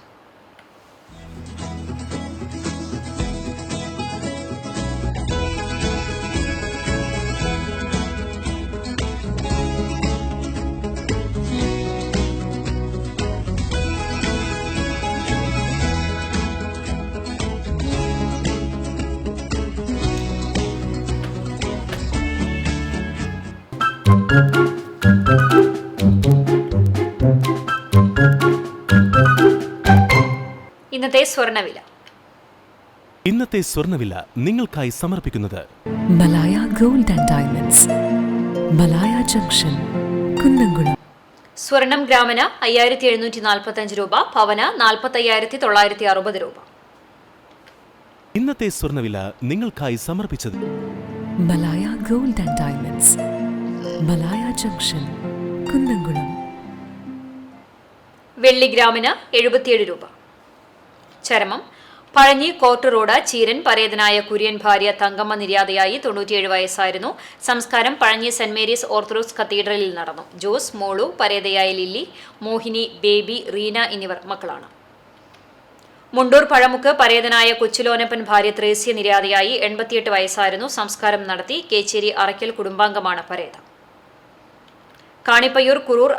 ഇന്നത്തെ സ്വർണ്ണവില നിങ്ങൾക്കായി സമർപ്പിക്കുന്നത് Malaya gold and diamonds, Malaya junction, Kunnamkulam. സ്വർണം ഗ്രാമിന് 5745 രൂപ, പവന് 45,960 രൂപ. ഇന്നത്തെ സ്വർണ്ണവില നിങ്ങൾക്കായി സമർപ്പിച്ചത് Malaya gold and diamonds, Malaya junction, Kunnamkulam. വെള്ളി ഗ്രാമിന് 77 രൂപ. ചരമം പഴഞ്ഞി കോർട്ട് റോഡ് ചീരൻ പരേതനായ കുര്യൻ ഭാര്യ തങ്കമ്മ നിര്യാതയായി 97 വയസ്സായിരുന്നു. സംസ്കാരം പഴഞ്ഞി സെന്റ് മേരീസ് ഓർത്തഡോക്സ് കത്തീഡ്രലിൽ നടന്നു. ജോസ്, മോളു, പരേതയായ ലില്ലി, മോഹിനി, ബേബി, റീന എന്നിവർ മക്കളാണ്. മുണ്ടൂർ പഴമുക്ക് പരേതനായ കൊച്ചുലോനപ്പൻ ഭാര്യ ത്രേസ്യ നിര്യാതയായി 88 വയസ്സായിരുന്നു. സംസ്കാരം നടത്തി. കേച്ചേരി അറയ്ക്കൽ കുടുംബാംഗമാണ് പരേത. കാണിപ്പയ്യൂർ കുറൂർ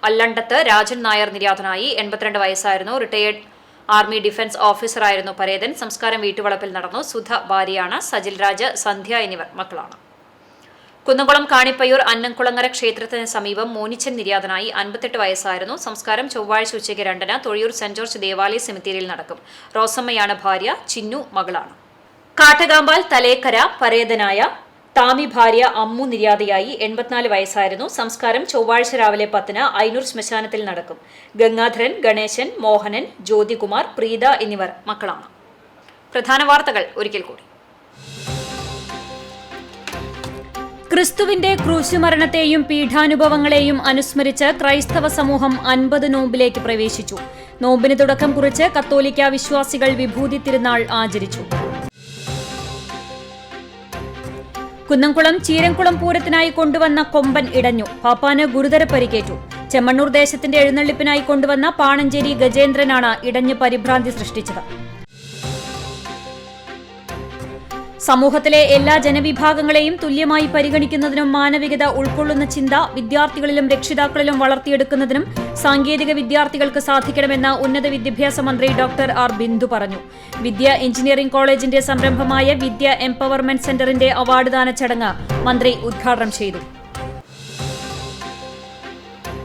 അല്ലണ്ടത്ത് രാജൻ നായർ നിര്യാതനായി. 82 വയസ്സായിരുന്നു. റിട്ടയേർഡ് ആർമി ഡിഫൻസ് ഓഫീസറായിരുന്നു പരേതൻ. സംസ്കാരം വീട്ടുവളപ്പിൽ നടന്നു. സുധ ഭാര്യയാണ്. സജിൽ രാജ്, സന്ധ്യ എന്നിവർ മക്കളാണ്. കുന്നംകുളം കാണിപ്പയ്യൂർ അന്നംകുളങ്ങര ക്ഷേത്രത്തിന് സമീപം മോനിച്ചൻ നിര്യാതനായി. 58 വയസ്സായിരുന്നു. സംസ്കാരം ചൊവ്വാഴ്ച ഉച്ചയ്ക്ക് 2-ന് തൊഴിയൂർ സെന്റ് ജോർജ് ദേവാലയ സെമിത്തേരിയിൽ നടക്കും. റോസമ്മയാണ് ഭാര്യ. ചിന്നു മകളാണ്. കാട്ടകാമ്പാൽ തലേക്കര പരേതനായ താമി ഭാര്യ അമ്മു നിര്യാതയായി. 84 വയസ്സായിരുന്നു. സംസ്കാരം ചൊവ്വാഴ്ച രാവിലെ 10-ന് ഐനൂർ ശ്മശാനത്തിൽ നടക്കും. ഗംഗാധരൻ, ഗണേശൻ, മോഹനൻ, ജ്യോതികുമാർ, പ്രീത എന്നിവർ മക്കളാണ്. പ്രധാന വാർത്തകൾ ഒരിക്കൽ കൂടി. ക്രിസ്തുവിന്റെ ക്രൂശുമരണത്തെയും പീഠാനുഭവങ്ങളെയും അനുസ്മരിച്ച് ക്രൈസ്തവ സമൂഹം 50 നോമ്പിലേക്ക് പ്രവേശിച്ചു. നോമ്പിന് തുടക്കം കുറിച്ച് കത്തോലിക്ക വിശ്വാസികൾ വിഭൂതി തിരുനാൾ ആചരിച്ചു. കുന്നംകുളം ചീരംകുളം പൂരത്തിനായി കൊണ്ടുവന്ന കൊമ്പൻ ഇടഞ്ഞു. പാപ്പാന് ഗുരുതര പരിക്കേറ്റു. ചെമ്മണ്ണൂർ ദേശത്തിന്റെ എഴുന്നള്ളിപ്പിനായി കൊണ്ടുവന്ന പാണഞ്ചേരി ഗജേന്ദ്രനാണ് ഇടഞ്ഞ് പരിഭ്രാന്തി സൃഷ്ടിച്ചത്. സമൂഹത്തിലെ എല്ലാ ജനവിഭാഗങ്ങളെയും തുല്യമായി പരിഗണിക്കുന്നതിനും മാനവികത ഉൾക്കൊള്ളുന്ന ചിന്ത വിദ്യാർത്ഥികളിലും രക്ഷിതാക്കളിലും വളർത്തിയെടുക്കുന്നതിനും സാങ്കേതിക വിദ്യാർത്ഥികൾക്ക് സാധിക്കണമെന്ന് ഉന്നത വിദ്യാഭ്യാസ മന്ത്രി ഡോക്ടർ ആർ ബിന്ദു പറഞ്ഞു. വിദ്യ എഞ്ചിനീയറിംഗ് കോളേജിന്റെ സംരംഭമായ വിദ്യ എംപവർമെന്റ് സെന്ററിന്റെ അവാർഡ് ദാന ചടങ്ങ് മന്ത്രി ഉദ്ഘാടനം ചെയ്തു.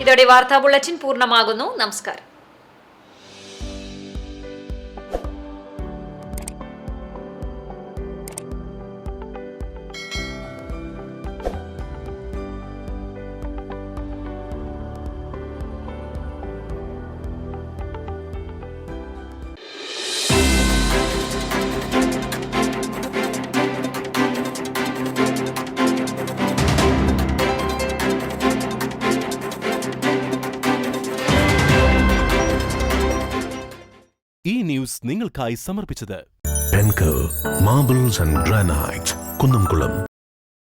ഇതോടെ വാർത്താ ബുള്ളറ്റിൻ പൂർണ്ണമാകുന്നു. നമസ്കാരം. ഈ ന്യൂസ് നിങ്ങൾക്കായി സമർപ്പിച്ചത് Penco marbles and granite Kunnamkulam.